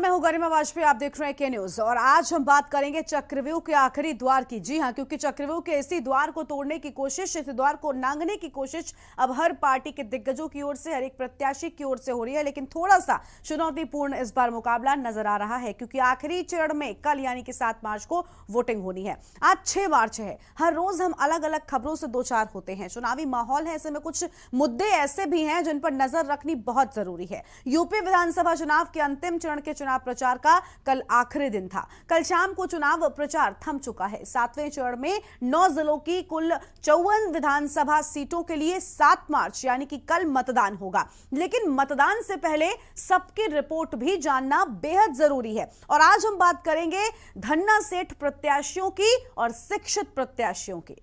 मैं हूं गरिमा वाजपेयी, आप देख रहे हैं के न्यूज। और आज हम बात करेंगे चक्रव्यूह के आखिरी द्वार की। जी हां, क्योंकि चक्रव्यूह के इसी द्वार को तोड़ने की कोशिश, इस द्वार को नांगने की कोशिश अब हर पार्टी के दिग्गजों की ओर से, हर एक प्रत्याशी की ओर से हो रही है। लेकिन थोड़ा सा चुनौतीपूर्ण इस बार मुकाबला नजर आ रहा है, क्योंकि आखिरी चरण में कल यानी कि 7 मार्च को वोटिंग होनी है। आज 6 मार्च है। हर रोज हम अलग अलग खबरों से दो चार होते हैं। चुनावी माहौल है, ऐसे में कुछ मुद्दे ऐसे भी हैं जिन पर नजर रखनी बहुत जरूरी है। यूपी विधानसभा चुनाव के अंतिम चरण के चुनाव प्रचार का कल आखिरी दिन था। कल शाम को चुनाव प्रचार थम चुका है। 7वें चरण में 9 जिलों की कुल 54 विधानसभा सीटों के लिए 7 मार्च यानी कि कल मतदान होगा। लेकिन मतदान से पहले सबकी रिपोर्ट भी जानना बेहद जरूरी है। और आज हम बात करेंगे धन्ना सेठ प्रत्याशियों की और शिक्षित प्रत्याशियों की।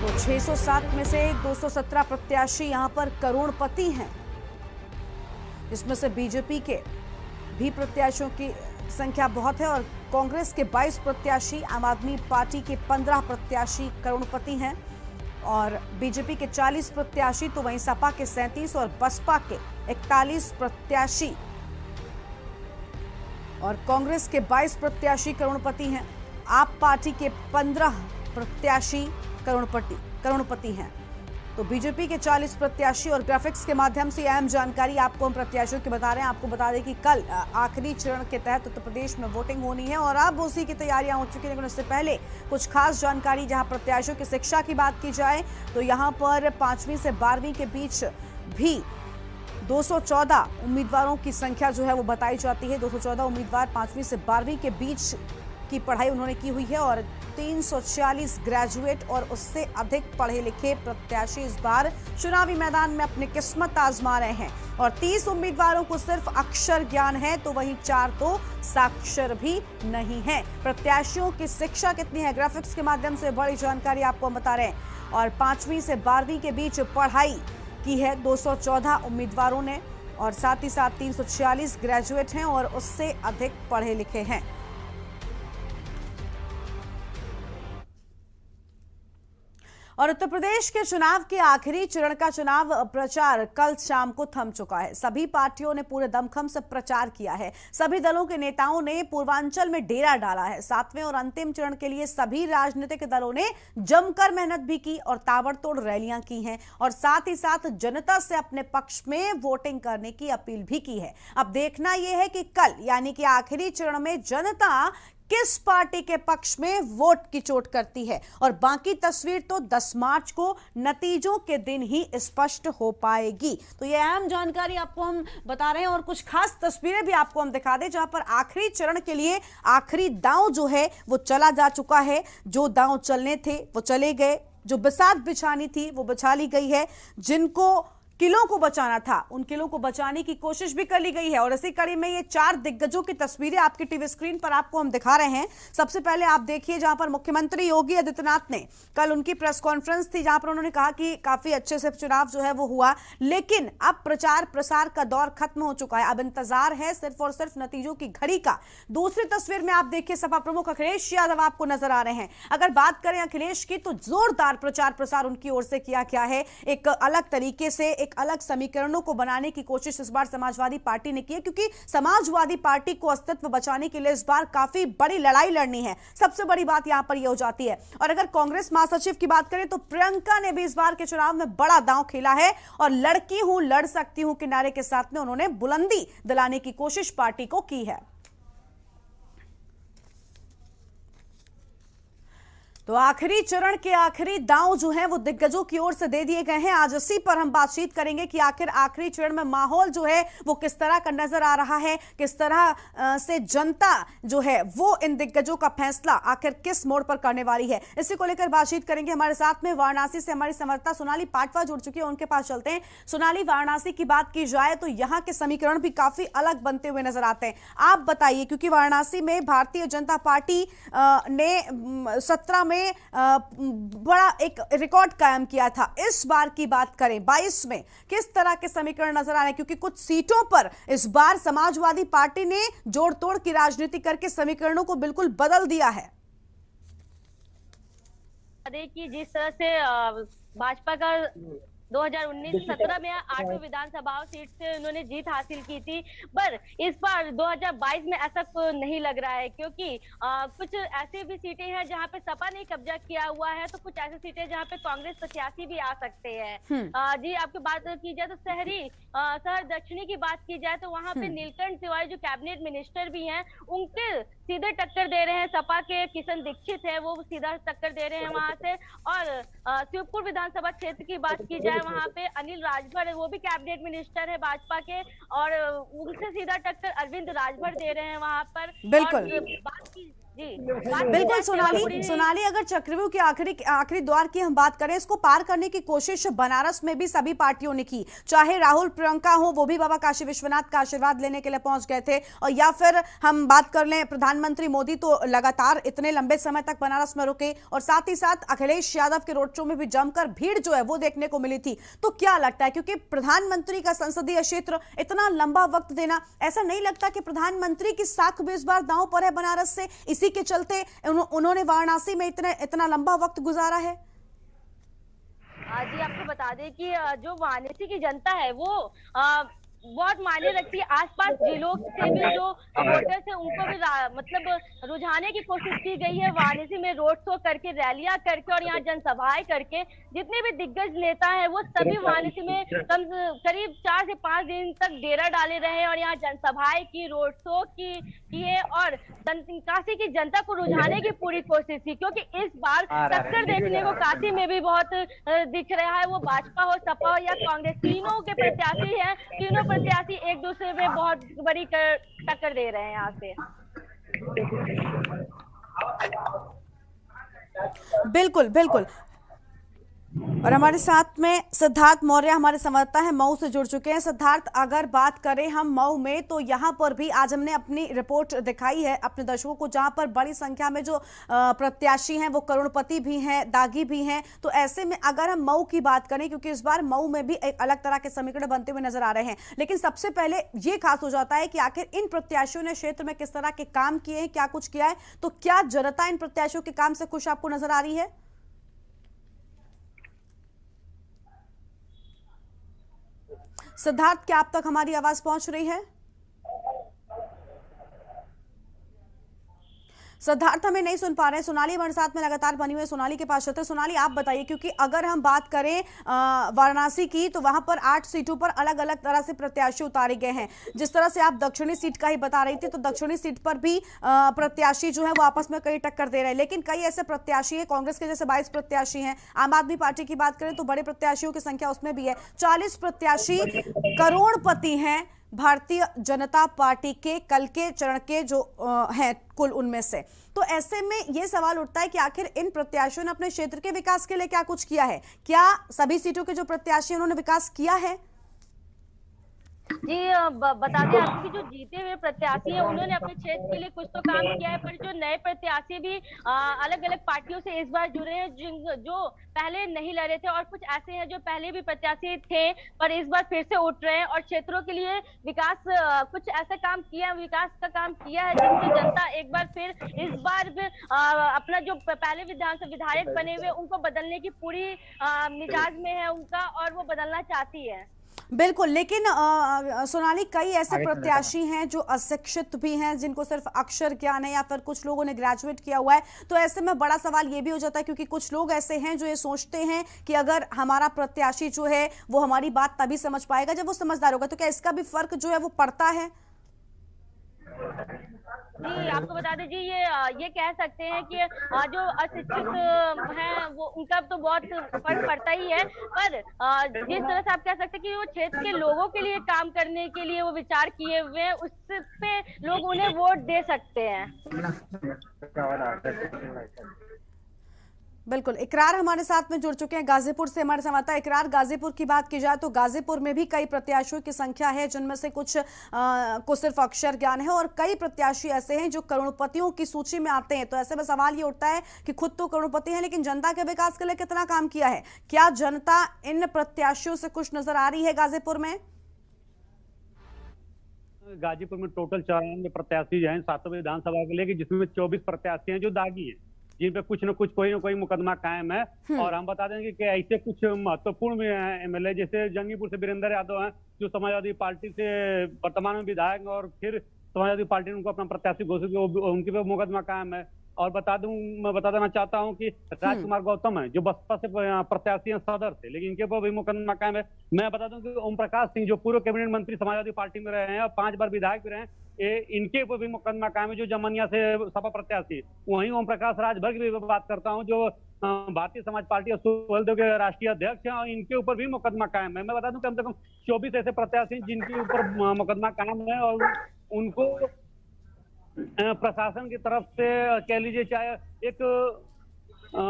तो 607 में से 217 प्रत्याशी यहां पर करोड़पति हैं। इसमें से बीजेपी के भी प्रत्याशियों की संख्या बहुत है और कांग्रेस के 22 प्रत्याशी, आम आदमी पार्टी के 15 प्रत्याशी करोड़पति हैं और बीजेपी के 40 प्रत्याशी, तो वहीं सपा के 37 और बसपा के 41 प्रत्याशी और कांग्रेस के 22 प्रत्याशी करोड़पति हैं। आप पार्टी के 15 प्रत्याशी करोड़पति हैं। तो बीजेपी के 40 प्रत्याशी और ग्राफिक्स के माध्यम से अहम जानकारी आपको हम प्रत्याशियों की बता रहे हैं। आपको बता दें कि कल आखिरी चरण के तहत उत्तर प्रदेश में वोटिंग होनी है और अब उसी की तैयारियां हो चुकी हैं। लेकिन उससे पहले कुछ खास जानकारी, जहां प्रत्याशियों की शिक्षा की बात की जाए तो यहां पर 5वीं से 12वीं के बीच भी 214 उम्मीदवारों की संख्या जो है वो बताई जाती है। 214 उम्मीदवार 5वीं से 12वीं के बीच की पढ़ाई उन्होंने की हुई है और 346 ग्रेजुएट और उससे अधिक पढ़े लिखे प्रत्याशी इस बार चुनावी मैदान में अपनी किस्मत आजमा रहे हैं। और 30 उम्मीदवारों को सिर्फ अक्षर ज्ञान है, तो वहीं 4 तो साक्षर भी नहीं है। प्रत्याशियों की शिक्षा कितनी है, ग्राफिक्स के माध्यम से बड़ी जानकारी आपको हम बता रहे हैं। और 5वीं से 12वीं के बीच पढ़ाई की है 214 उम्मीदवारों ने और साथ ही साथ 346 ग्रेजुएट हैं और उससे अधिक पढ़े लिखे हैं। और उत्तर प्रदेश के चुनाव के आखिरी चरण का चुनाव प्रचार कल शाम को थम चुका है। सभी पार्टियों ने पूरे दमखम से प्रचार किया है। सभी दलों के नेताओं ने पूर्वांचल में डेरा डाला है। 7वें और अंतिम चरण के लिए सभी राजनीतिक दलों ने जमकर मेहनत भी की और ताबड़तोड़ रैलियां की हैं और साथ ही साथ जनता से अपने पक्ष में वोटिंग करने की अपील भी की है। अब देखना यह है कि कल यानी कि आखिरी चरण में जनता किस पार्टी के पक्ष में वोट की चोट करती है और बाकी तस्वीर तो 10 मार्च को नतीजों के दिन ही स्पष्ट हो पाएगी। तो ये अहम जानकारी आपको हम बता रहे हैं और कुछ खास तस्वीरें भी आपको हम दिखा दें, जहां पर आखिरी चरण के लिए आखिरी दांव जो है वो चला जा चुका है। जो दांव चलने थे वो चले गए, जो बिसात बिछानी थी वो बिछा ली गई है। जिनको किलों को बचाना था उन किलों को बचाने की कोशिश भी कर ली गई है। और इसी कड़ी में ये 4 दिग्गजों की तस्वीरें आपकी टीवी स्क्रीन पर आपको हम दिखा रहे हैं। सबसे पहले आप देखिए, जहां पर मुख्यमंत्री योगी आदित्यनाथ ने कल उनकी प्रेस कॉन्फ्रेंस थी, जहां पर उन्होंने कहा कि काफी अच्छे से चुनाव जो है वो हुआ, लेकिन अब प्रचार प्रसार का दौर खत्म हो चुका है। अब इंतजार है सिर्फ और सिर्फ नतीजों की घड़ी का। दूसरी तस्वीर में आप देखिए, सपा प्रमुख अखिलेश यादव आपको नजर आ रहे हैं। अगर बात करें अखिलेश की, तो जोरदार प्रचार प्रसार उनकी ओर से किया गया है। एक अलग तरीके से, एक अलग समीकरणों को बनाने की कोशिश इस बार समाजवादी पार्टी ने की है, क्योंकि समाजवादी पार्टी को अस्तित्व बचाने के लिए इस बार काफी बड़ी लड़ाई लड़नी है। सबसे बड़ी बात यहां पर यह हो जाती है। और अगर कांग्रेस महासचिव की बात करें तो प्रियंका ने भी इस बार के चुनाव में बड़ा दांव खेला है और लड़की हूं लड़ सकती हूं के नारे के साथ में उन्होंने बुलंदी दिलाने की कोशिश पार्टी को की है। तो आखिरी चरण के आखिरी दांव जो हैं वो दिग्गजों की ओर से दे दिए गए हैं। आज इसी पर हम बातचीत करेंगे कि आखिर आखिरी चरण में माहौल जो है वो किस तरह का नजर आ रहा है, किस तरह से जनता जो है वो इन दिग्गजों का फैसला आखिर किस मोड़ पर करने वाली है। इसी को लेकर बातचीत करेंगे। हमारे साथ में वाराणसी से हमारी संवाददाता सोनाली पाटवा जुड़ चुकी है, उनके पास चलते हैं। सोनाली, वाराणसी की बात की जाए तो यहाँ के समीकरण भी काफी अलग बनते हुए नजर आते हैं। आप बताइए, क्योंकि वाराणसी में भारतीय जनता पार्टी ने 17 में बड़ा एक रिकॉर्ड कायम किया था। इस बार की बात करें 22 में किस तरह के समीकरण नजर आ रहे हैं, क्योंकि कुछ सीटों पर इस बार समाजवादी पार्टी ने जोड़ तोड़ की राजनीति करके समीकरणों को बिल्कुल बदल दिया है। कि जिस तरह से भाजपा का 2019-17 में 8 विधानसभा सीट से उन्होंने जीत हासिल की थी। पर इस बार 2022 में ऐसा नहीं लग रहा है, क्योंकि कुछ ऐसी भी सीटें हैं जहां पे सपा ने कब्जा किया हुआ है, तो कुछ ऐसी सीटें जहां पे कांग्रेस प्रत्याशी भी आ सकते हैं। जी, आपकी बात की जाए तो शहर दक्षिणी की बात की जाए तो वहां पे नीलकंठ तिवारी जो कैबिनेट मिनिस्टर भी हैं, उनके सीधे टक्कर दे रहे हैं। सपा के किशन दीक्षित है, वो सीधा टक्कर दे रहे हैं वहां से। और शिवपुर विधानसभा क्षेत्र की बात की जाए, वहां पे अनिल राजभर है, वो भी कैबिनेट मिनिस्टर है भाजपा के, और उनसे सीधा टक्कर अरविंद राजभर दे रहे हैं वहां पर। बिल्कुल। और बात की जी बिल्कुल सोनाली, अगर चक्रव्यूह के आखिरी द्वार की हम बात करें, इसको पार करने की कोशिश बनारस में भी सभी पार्टियों ने की, चाहे राहुल प्रियंका हो, वो भी बाबा काशी विश्वनाथ का आशीर्वाद लेने के लिए पहुंच गए थे, और या फिर हम बात कर लें प्रधानमंत्री मोदी, तो लगातार इतने लंबे समय तक बनारस में रुके, और साथ ही साथ अखिलेश यादव के रोड शो में भी जमकर भीड़ जो है वो देखने को मिली थी। तो क्या लगता है, क्योंकि प्रधानमंत्री का संसदीय क्षेत्र, इतना लंबा वक्त देना, ऐसा नहीं लगता कि प्रधानमंत्री की साख भी इस बार दांव पर है बनारस से, इसी के चलते उन्होंने वाराणसी में इतना लंबा वक्त गुजारा है? जी, आपको बता दें कि जो वाराणसी की जनता है वो बहुत मायने रखती है। आसपास जिलों से भी जो वोटर्स है उनको भी मतलब रुझाने की कोशिश की गई है। वाराणसी में रोड शो करके, रैलियां करके और यहाँ जनसभाएं करके जितने भी दिग्गज नेता हैं वो सभी वाराणसी में करीब 4 से 5 दिन तक डेरा डाले रहे और यहाँ जनसभाएं की, रोड शो किए और काशी की जनता को रुझाने की पूरी कोशिश की। क्योंकि इस बार टक्कर देखने को काशी में भी बहुत दिख रहा है, वो भाजपा हो, सपा हो या कांग्रेस, तीनों के प्रत्याशी हैं। तीनों प्रत्याशी एक दूसरे में बहुत बड़ी टक्कर दे रहे हैं यहाँ से। बिल्कुल बिल्कुल। और हमारे साथ में सिद्धार्थ मौर्य हमारे संवाददाता हैं, मऊ से जुड़ चुके हैं। सिद्धार्थ, अगर बात करें हम मऊ में, तो यहाँ पर भी आज हमने अपनी रिपोर्ट दिखाई है अपने दर्शकों को, जहाँ पर बड़ी संख्या में जो प्रत्याशी हैं वो करोड़पति भी हैं, दागी भी हैं। तो ऐसे में अगर हम मऊ की बात करें, क्योंकि इस बार मऊ में भी एक अलग तरह के समीकरण बनते हुए नजर आ रहे हैं, लेकिन सबसे पहले ये खास हो जाता है कि आखिर इन प्रत्याशियों ने क्षेत्र में किस तरह के काम किए हैं, क्या कुछ किया है, तो क्या जनता इन प्रत्याशियों के काम से खुश आपको नजर आ रही है? सिद्धार्थ, क्या आप तक हमारी आवाज पहुंच रही है? सिद्धार्थ हमें नहीं सुन पा रहे हैं। सोनाली हमारे साथ में लगातार बनी हुई है, सोनाली के पास चलते हैं। सोनाली, आप बताइए, क्योंकि अगर हम बात करें वाराणसी की, तो वहां पर 8 सीटों पर अलग अलग तरह से प्रत्याशी उतारे गए हैं। जिस तरह से आप दक्षिणी सीट का ही बता रही थी, तो दक्षिणी सीट पर भी प्रत्याशी जो है वो आपस में कई टक्कर दे रहे हैं, लेकिन कई ऐसे प्रत्याशी है, कांग्रेस के जैसे 22 प्रत्याशी हैं, आम आदमी पार्टी की बात करें तो बड़े प्रत्याशियों की संख्या उसमें भी है, 40 प्रत्याशी करोड़पति हैं भारतीय जनता पार्टी के कल के चरण के जो हैं कुल उनमें से। तो ऐसे में ये सवाल उठता है कि आखिर इन प्रत्याशियों ने अपने क्षेत्र के विकास के लिए क्या कुछ किया है? क्या सभी सीटों के जो प्रत्याशी उन्होंने विकास किया है? जी, बता दें आपको कि जो जीते हुए प्रत्याशी हैं उन्होंने अपने क्षेत्र के लिए कुछ तो काम किया है, पर जो नए प्रत्याशी भी अलग अलग पार्टियों से इस बार जुड़े हैं, जो पहले नहीं लड़े थे, और कुछ ऐसे हैं जो पहले भी प्रत्याशी थे पर इस बार फिर से उठ रहे हैं और क्षेत्रों के लिए विकास कुछ ऐसा काम किया, विकास का काम किया है जिनकी जनता एक बार फिर इस बार अपना जो पहले विधानसभा विधायक बने हुए उनको बदलने की पूरी मिजाज में है उनका, और वो बदलना चाहती है। बिल्कुल, लेकिन सोनाली, कई ऐसे प्रत्याशी हैं जो अशिक्षित भी हैं, जिनको सिर्फ अक्षर ज्ञान है, या फिर कुछ लोगों ने ग्रेजुएट किया हुआ है। तो ऐसे में बड़ा सवाल ये भी हो जाता है, क्योंकि कुछ लोग ऐसे हैं जो ये सोचते हैं कि अगर हमारा प्रत्याशी जो है वो हमारी बात तभी समझ पाएगा जब वो समझदार होगा। तो क्या इसका भी फर्क जो है वो पड़ता है? जी, आपको बता दीजिए, ये कह सकते हैं कि जो अशिक्षित हैं वो उनका तो बहुत फर्क पड़ता ही है, पर जिस तरह से आप कह सकते हैं कि वो क्षेत्र के लोगों के लिए काम करने के लिए वो विचार किए हुए हैं, उस पे लोग उन्हें वोट दे सकते हैं। बिल्कुल, इकरार हमारे साथ में जुड़ चुके हैं गाजीपुर से, हमारे संवाददाता। इकरार, गाजीपुर की बात की जाए तो गाजीपुर में भी कई प्रत्याशियों की संख्या है, जिनमें से कुछ को सिर्फ अक्षर ज्ञान है, और कई प्रत्याशी ऐसे हैं जो करोड़पतियों की सूची में आते हैं। तो ऐसे में सवाल ये उठता है कि खुद तो करोड़पति हैं, लेकिन जनता के विकास के लिए कितना काम किया है? क्या जनता इन प्रत्याशियों से खुश नजर आ रही है गाजीपुर में? गाजीपुर में टोटल 94 प्रत्याशी हैं 7 विधानसभा के लिए, जिसमें 24 प्रत्याशी हैं जो दागी हैं। जिन पे कुछ न कुछ कोई न कोई मुकदमा कायम है। और हम बता देंगे कि ऐसे कुछ महत्वपूर्ण एमएलए जैसे जंगीपुर से वीरेंद्र यादव हैं, जो समाजवादी पार्टी से वर्तमान में विधायक हैं और फिर समाजवादी पार्टी ने उनको अपना प्रत्याशी घोषित किया, उनके पे मुकदमा कायम है। और मैं बता देना चाहता हूं कि राजकुमार गौतम है, जो बसपा से प्रत्याशी हैं सदर से, लेकिन इनके ऊपर भी मुकदमा कायम है। मैं बता दूं कि ओम प्रकाश सिंह, जो पूर्व कैबिनेट मंत्री समाजवादी पार्टी में रहे हैं और 5 बार विधायक भी रहे हैं, इनके ऊपर भी मुकदमा कायम है, जो जमनिया से सपा प्रत्याशी। वहीं ओम प्रकाश राजभर की भी बात करता हूँ, जो भारतीय समाज पार्टी और सुहेलदेव के राष्ट्रीय अध्यक्ष हैं, और इनके ऊपर भी मुकदमा कायम है। मैं बता दूं कम से कम 24 ऐसे प्रत्याशी जिनके ऊपर मुकदमा कायम है, और उनको प्रशासन की तरफ से कह लीजिए, चाहे एक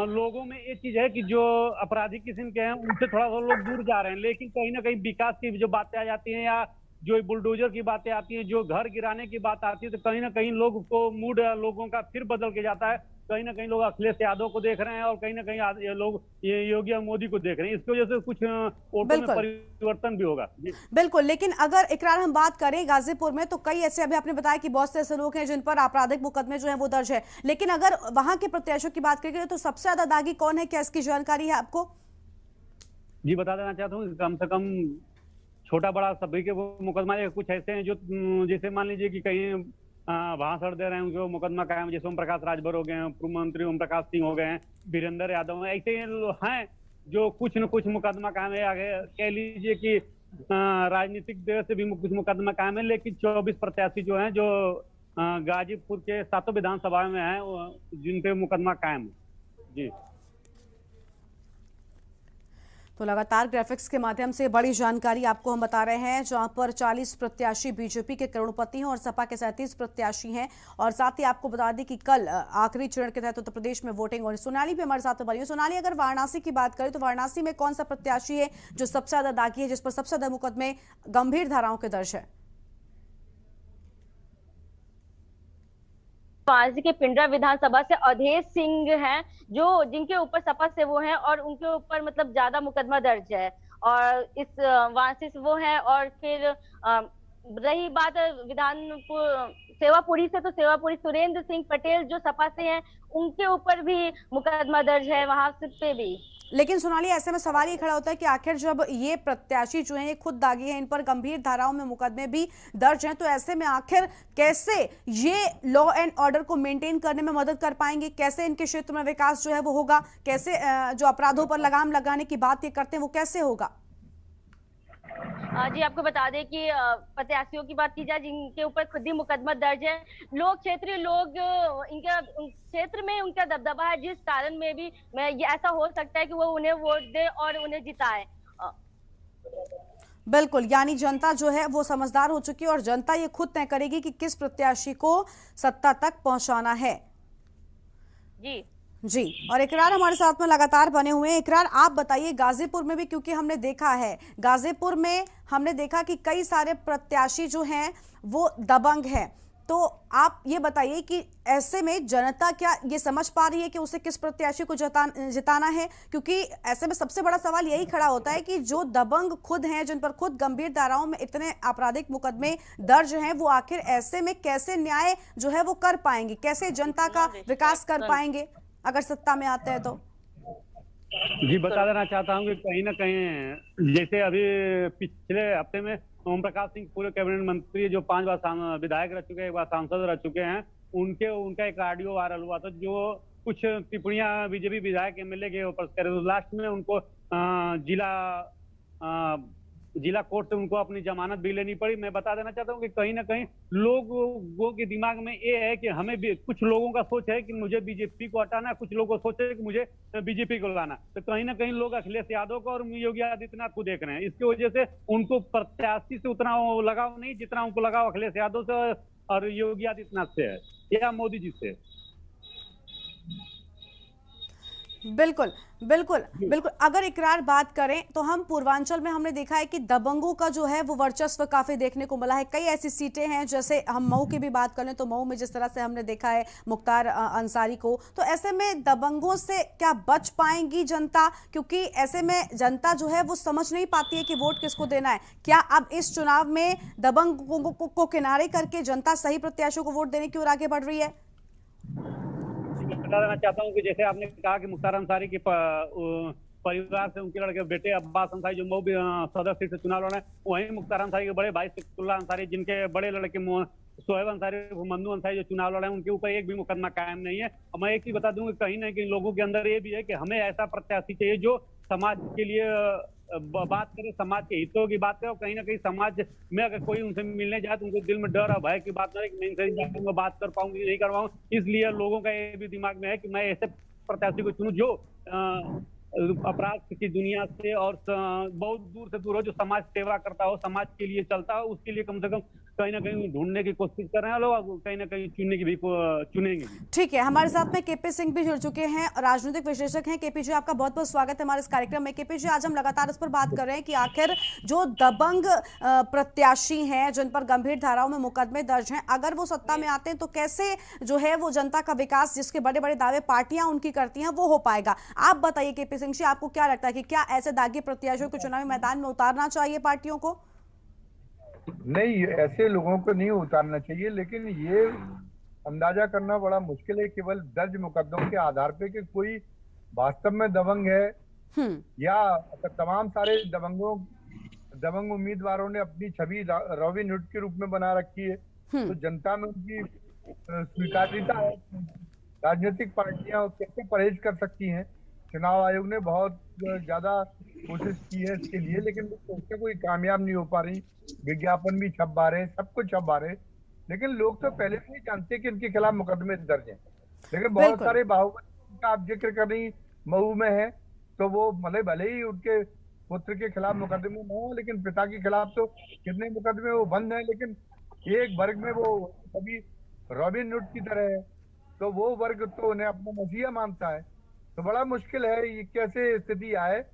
लोगों में एक चीज है कि जो आपराधिक किस्म के हैं उनसे थोड़ा सा लोग दूर जा रहे हैं, लेकिन कहीं ना कहीं विकास की जो बातें आ जाती हैं या जो बुलडोजर की बातें आती हैं, जो घर गिराने की बात आती है, तो कहीं ना कहीं लोग को मूड लोगों का फिर बदल के जाता है। कहीं ना कहीं लोग अखिलेश यादव को देख रहे हैं और कहीं ना कहीं लोग योगी और मोदी को देख रहे हैं। इसकी वजह से कुछ वोटों में परिवर्तन भी होगा। बिल्कुल, लेकिन अगर इकरार हम बात करें गाजीपुर में, तो कई ऐसे, अभी आपने बताया कि बहुत से ऐसे लोग हैं जिन पर आपराधिक मुकदमे जो है वो दर्ज है, लेकिन अगर वहां के प्रत्याशियों की बात करें तो सबसे ज्यादा दागी कौन है, क्या इसकी जानकारी है आपको? जी बता देना चाहता हूँ, कम से कम छोटा बड़ा सभी के वो मुकदमा कुछ ऐसे हैं जो जैसे मान लीजिए कि कहीं भाषण दे रहे हैं, उनके मुकदमा कायम, जैसे ओम प्रकाश राजभर हो गए हैं, पूर्व मंत्री ओम प्रकाश सिंह हो गए हैं, वीरेंद्र यादव हैं, ऐसे हैं जो कुछ न कुछ मुकदमा कायम है। आगे कह लीजिए कि राजनीतिक देर से भी कुछ मुकदमा कायम है, लेकिन 24 प्रत्याशी जो हैं, जो गाजीपुर के 7 विधानसभा में हैं, जिन पे मुकदमा कायम है। जी, तो लगातार ग्राफिक्स के माध्यम से बड़ी जानकारी आपको हम बता रहे हैं, जहां पर 40 प्रत्याशी बीजेपी के करोड़पति हैं और सपा के 37 प्रत्याशी हैं। और साथ ही आपको बता दें कि कल आखिरी चरण के तहत उत्तर प्रदेश में वोटिंग। और सोनाली भी हमारे साथ बनी है। सोनाली, अगर वाराणसी की बात करें तो वाराणसी में कौन सा प्रत्याशी है जो सबसे ज्यादा दागी है, जिस पर सबसे ज्यादा मुकदमे गंभीर धाराओं के दर्ज है? वाराणसी के पिंडरा विधानसभा से अवधेश सिंह हैं, जो जिनके ऊपर सपा से वो हैं और उनके ऊपर मतलब ज्यादा मुकदमा दर्ज है। और इस वाराणसी से वो हैं। और फिर रही बात विधानपुर सेवापुरी से, तो सेवापुरी सुरेंद्र सिंह पटेल जो सपा से हैं, उनके ऊपर भी मुकदमा दर्ज है वहां पे भी। लेकिन सोनाली, ऐसे में सवाल ये खड़ा होता है कि आखिर जब ये प्रत्याशी जो हैं ये खुद दागी हैं, इन पर गंभीर धाराओं में मुकदमे भी दर्ज हैं, तो ऐसे में आखिर कैसे ये लॉ एंड ऑर्डर को मेंटेन करने में मदद कर पाएंगे? कैसे इनके क्षेत्र में विकास जो है वो होगा? कैसे जो अपराधों पर लगाम लगाने की बात ये करते हैं वो कैसे होगा? जी, आपको बता दें कि प्रत्याशियों की बात की जाए जिनके ऊपर खुद ही मुकदमा दर्ज है, लोग क्षेत्रीय लोग इनका क्षेत्र में उनका दबदबा है, जिस कारण में भी ये ऐसा हो सकता है कि वो उन्हें वोट दे और उन्हें जिताए। बिल्कुल, यानी जनता जो है वो समझदार हो चुकी है और जनता ये खुद तय करेगी कि किस प्रत्याशी को सत्ता तक पहुंचाना है। जी, और इकरार हमारे साथ में लगातार बने हुए हैं। इकरार, आप बताइए, गाजीपुर में भी, क्योंकि हमने देखा है गाजीपुर में हमने देखा कि कई सारे प्रत्याशी जो हैं वो दबंग हैं, तो आप ये बताइए कि ऐसे में जनता क्या ये समझ पा रही है कि उसे किस प्रत्याशी को जिताना है? क्योंकि ऐसे में सबसे बड़ा सवाल यही खड़ा होता है कि जो दबंग खुद हैं, जिन पर खुद गंभीर धाराओं में इतने आपराधिक मुकदमे दर्ज हैं, वो आखिर ऐसे में कैसे न्याय जो है वो कर पाएंगे, कैसे जनता का विकास कर पाएंगे अगर सत्ता में आते हैं तो? जी, बता देना चाहता हूँ कि कहीं ना कहीं जैसे अभी पिछले हफ्ते में ओम प्रकाश सिंह पूर्व कैबिनेट मंत्री, जो 5 बार विधायक रह चुके हैं, 1 बार सांसद रह चुके हैं, उनका एक ऑडियो वायरल हुआ था, जो कुछ टिप्पणियां बीजेपी विधायक एमएलए के ऊपर करे, तो लास्ट में उनको जिला कोर्ट से उनको अपनी जमानत भी लेनी पड़ी। मैं बता देना चाहता हूँ कि कहीं ना कहीं लोगों के दिमाग में ये है कि हमें भी, कुछ लोगों का सोच है कि मुझे बीजेपी को हटाना है, कुछ लोगों को सोच है कि मुझे बीजेपी को लाना। तो कहीं ना कहीं लोग अखिलेश यादव को और योगी आदित्यनाथ को देख रहे हैं। इसकी वजह से उनको प्रत्याशी से उतना लगाव नहीं, जितना उनको लगाव अखिलेश यादव से और योगी आदित्यनाथ से है या मोदी जी से। बिल्कुल बिल्कुल बिल्कुल। अगर इकरार बात करें तो हम पूर्वांचल में हमने देखा है कि दबंगों का जो है वो वर्चस्व काफी देखने को मिला है। कई ऐसी सीटें हैं, जैसे हम मऊ की भी बात करें तो मऊ में जिस तरह से हमने देखा है मुख्तार अंसारी को, तो ऐसे में दबंगों से क्या बच पाएंगी जनता? क्योंकि ऐसे में जनता जो है वो समझ नहीं पाती है कि वोट किसको देना है। क्या अब इस चुनाव में दबंगों को किनारे करके जनता सही प्रत्याशियों को वोट देने की ओर आगे बढ़ रही है? बता देना चाहता हूँ कि जैसे आपने कहा कि मुख्तार अंसारी की परिवार से उनके लड़के बेटे अब्बास अंसारी जो मऊ सदर सीट से चुनाव लड़े, वहीं मुख्तार अंसारी के बड़े भाई सिकतुल्ला अंसारी जिनके बड़े लड़के शोएब अंसारी मन्नू अंसारी जो चुनाव लड़े, उनके ऊपर एक भी मुकदमा कायम नहीं है। और मैं एक चीज बता दूं कि कहीं ना कहीं लोगों के अंदर ये भी है कि हमें ऐसा प्रत्याशी चाहिए जो समाज के लिए बात करे, समाज के हितों की बात करे, और कहीं ना कहीं समाज में अगर कोई उनसे मिलने जाए तो उनको दिल में डर और भय की बात ना है कि मैं इनसे जाकर बात कर पाऊंगी नहीं कर पाऊंगी। इसलिए लोगों का ये भी दिमाग में है कि मैं ऐसे प्रत्याशी को चुनूं जो अपराध की दुनिया से और बहुत दूर से दूर हो, जो समाज सेवा करता हो, समाज के लिए चलता हो, उसके लिए कम से कम कहीं ना कहीं ढूंढने की कोशिश कर रहे हैं लोग, कहीं ना कहीं चुनने की भी चुनेंगे। ठीक है, हमारे साथ में केपी सिंह भी जुड़ चुके हैं, राजनीतिक विश्लेषक हैं। केपी जी, आपका बहुत बहुत स्वागत है हमारे इस कार्यक्रम में। केपी जी, आज हम लगातार इस पर बात कर रहे हैं कि आखिर जो दबंग प्रत्याशी हैं जिन पर गंभीर धाराओं में मुकदमे दर्ज हैं, अगर वो सत्ता में आते हैं तो कैसे जो है वो जनता का विकास जिसके बड़े बड़े दावे पार्टियां उनकी करती हैं वो हो पाएगा। आप बताइए केपी सिंह जी, आपको क्या लगता है कि क्या ऐसे दागी प्रत्याशियों को चुनावी मैदान में उतारना चाहिए पार्टियों को? नहीं, ऐसे लोगों को नहीं उतारना चाहिए, लेकिन ये अंदाजा करना बड़ा मुश्किल है केवल दर्ज मुकदमों के आधार पे कि कोई वास्तव में दबंग है या तमाम सारे दबंग उम्मीदवारों ने अपनी छवि रॉबिन हुड के रूप में बना रखी है, तो जनता में उनकी स्वीकार्यता है। राजनीतिक पार्टियां कैसे परहेज कर सकती हैं? चुनाव आयोग ने बहुत ज्यादा कोशिश की है इसके लिए, लेकिन उससे कोई कामयाब नहीं हो पा रही। विज्ञापन भी छप पा रहे, सब कुछ छप पा रहे, लेकिन लोग तो पहले से ही जानते कि इनके खिलाफ मुकदमे दर्ज हैं। लेकिन बहुत सारे बाहुबली का आप जिक्र कर रही, मऊ में है, तो वो भले ही उनके पुत्र के खिलाफ मुकदमे न हो, लेकिन पिता के खिलाफ तो कितने मुकदमे वो बंद हैं। लेकिन एक वर्ग में वो कभी रॉबिन हुड की तरह है, तो वो वर्ग तो उन्हें अपना मसीहा मानता है। तो बड़ा मुश्किल है ये कैसे स्थिति आए,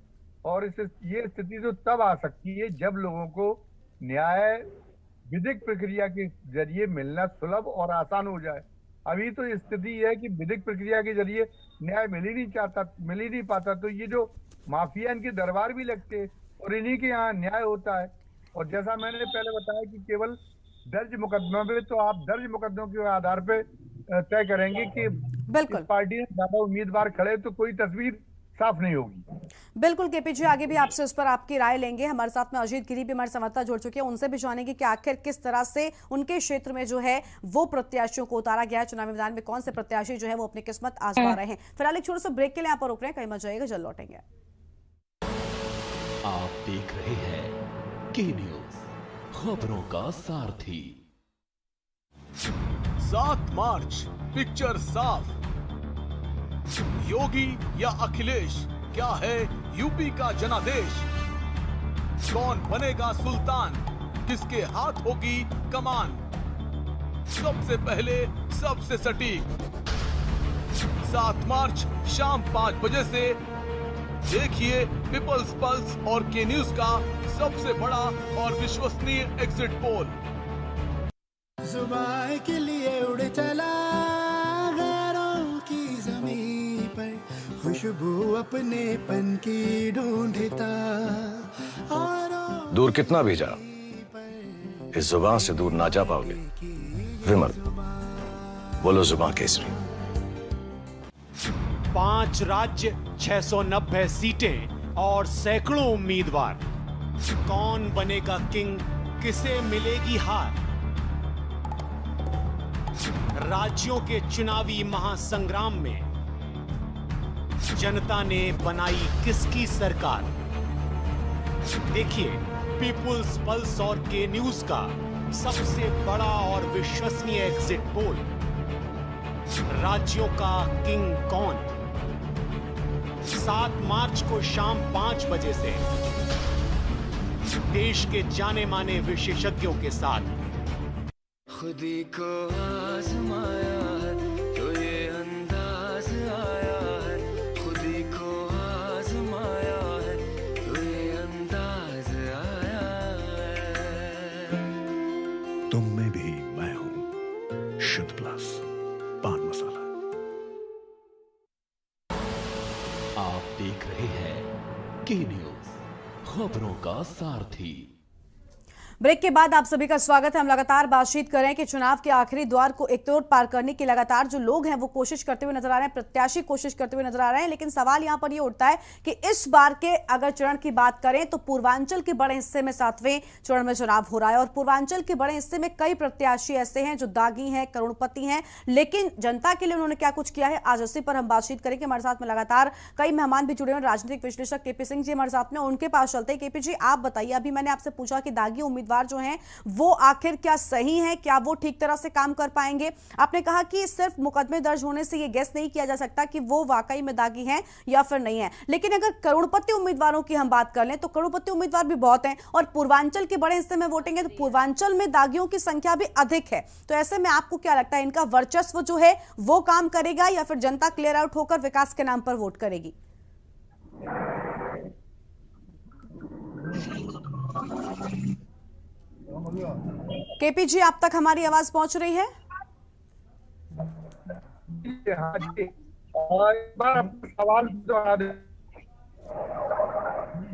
और ये स्थिति तो तब आ सकती है जब लोगों को न्याय विधिक प्रक्रिया के जरिए मिलना सुलभ और आसान हो जाए। अभी तो स्थिति है कि विधिक प्रक्रिया के जरिए न्याय मिल ही नहीं पाता, तो ये जो माफिया इनके दरबार भी लगते और इन्हीं के यहाँ न्याय होता है। और जैसा मैंने पहले बताया कि केवल दर्ज मुकदमा पे, तो आप दर्ज मुकदमों के आधार पे तय करेंगे कि बिल्कुल इस पार्टी ने ज्यादा उम्मीदवार खड़े, तो कोई तस्वीर साफ नहीं होगी। बिल्कुल केपी जी, आगे भी आपसे उस पर आपकी राय लेंगे। हमारे साथ में अजीत गिरी भी हमारे संवाददाता जुड़ चुके हैं, उनसे भी जानेंगे कि आखिर किस तरह से उनके क्षेत्र में जो है वो प्रत्याशियों को उतारा गया है, चुनावी मैदान में कौन से प्रत्याशी जो है वो अपनी किस्मत आजमा रहे हैं। फिलहाल एक छोटे से ब्रेक के लिए यहाँ पर रुक रहे हैं, कहीं मत जाइएगा, जल्द लौटेंगे। आप देख रहे हैं के न्यूज, खबरों का सारथी। 7 मार्च पिक्चर साफ। योगी या अखिलेश, क्या है यूपी का जनादेश? कौन बनेगा सुल्तान, किसके हाथ होगी कमान? सबसे पहले सबसे सटीक 7 मार्च शाम 5 बजे से देखिए पीपल्स पल्स और के न्यूज का सबसे बड़ा और विश्वसनीय एग्जिट पोल। जुबान के लिए उड़ चला गैरों की जमीन पर, खुशबू अपने पन की ढूंढता। दूर कितना भी जा, इस जुबान से दूर ना जा पाओगे। विमल, बोलो जुबान केसरी। 5 राज्य, 690 सीटें और सैकड़ों उम्मीदवार। कौन बनेगा किंग, किसे मिलेगी हार? राज्यों के चुनावी महासंग्राम में जनता ने बनाई किसकी सरकार? देखिए पीपुल्स पल्स और के न्यूज का सबसे बड़ा और विश्वसनीय एग्जिट पोल। राज्यों का किंग कौन? 7 मार्च को शाम 5 बजे से देश के जाने माने विशेषज्ञों के साथ। खुदी को आजमाया है तो ये अंदाज आया है, खुदी को आजमाया है तो ये अंदाज आया है। तुम में भी मैं हूं, शुद्ध प्लस पान मसाला। आप देख रहे हैं के न्यूज, खबरों का सारथी। ब्रेक के बाद आप सभी का स्वागत है। हम लगातार बातचीत कर रहे हैं कि चुनाव के आखिरी द्वार को एक तोड़ पार करने की लगातार जो लोग हैं वो कोशिश करते हुए नजर आ रहे हैं, प्रत्याशी कोशिश करते हुए नजर आ रहे हैं। लेकिन सवाल यहां पर ये उठता है कि इस बार के अगर चरण की बात करें तो पूर्वांचल के बड़े हिस्से में 7वें चरण में चुनाव हो रहा है और पूर्वांचल के बड़े हिस्से में कई प्रत्याशी ऐसे हैं जो दागी हैं, करोड़पति हैं, लेकिन जनता के लिए उन्होंने क्या कुछ किया है, आज इसी पर हम बातचीत करेंगे। हमारे साथ में लगातार कई मेहमान भी जुड़े हुए हैं। राजनीतिक विश्लेषक केपी सिंह जी हमारे साथ में, उनके पास चलते हैं। केपी जी, आप बताइए, अभी मैंने आपसे पूछा कि दागी उम्मीदवार जो हैं वो आखिर क्या सही है, क्या वो ठीक तरह से काम कर पाएंगे? आपने कहा कि सिर्फ मुकदमे दर्ज होने से ये गेस नहीं किया जा सकता कि वो वाकई में दागी हैं या फिर नहीं है। लेकिन अगर करोड़पति उम्मीदवारों की हम बात कर लें तो करोड़पति उम्मीदवार भी बहुत हैं और पूर्वांचल के बड़े हिस्से में वोटिंग है तो पूर्वांचल में दागियों की संख्या भी अधिक है। तो ऐसे में आपको क्या लगता है, इनका वर्चस्व जो है वो काम करेगा या फिर जनता क्लियर आउट होकर विकास के नाम पर वोट करेगी? केपी जी, आप तक हमारी आवाज पहुंच रही है? हाँ जी, एक बार सवाल दोहरा दें।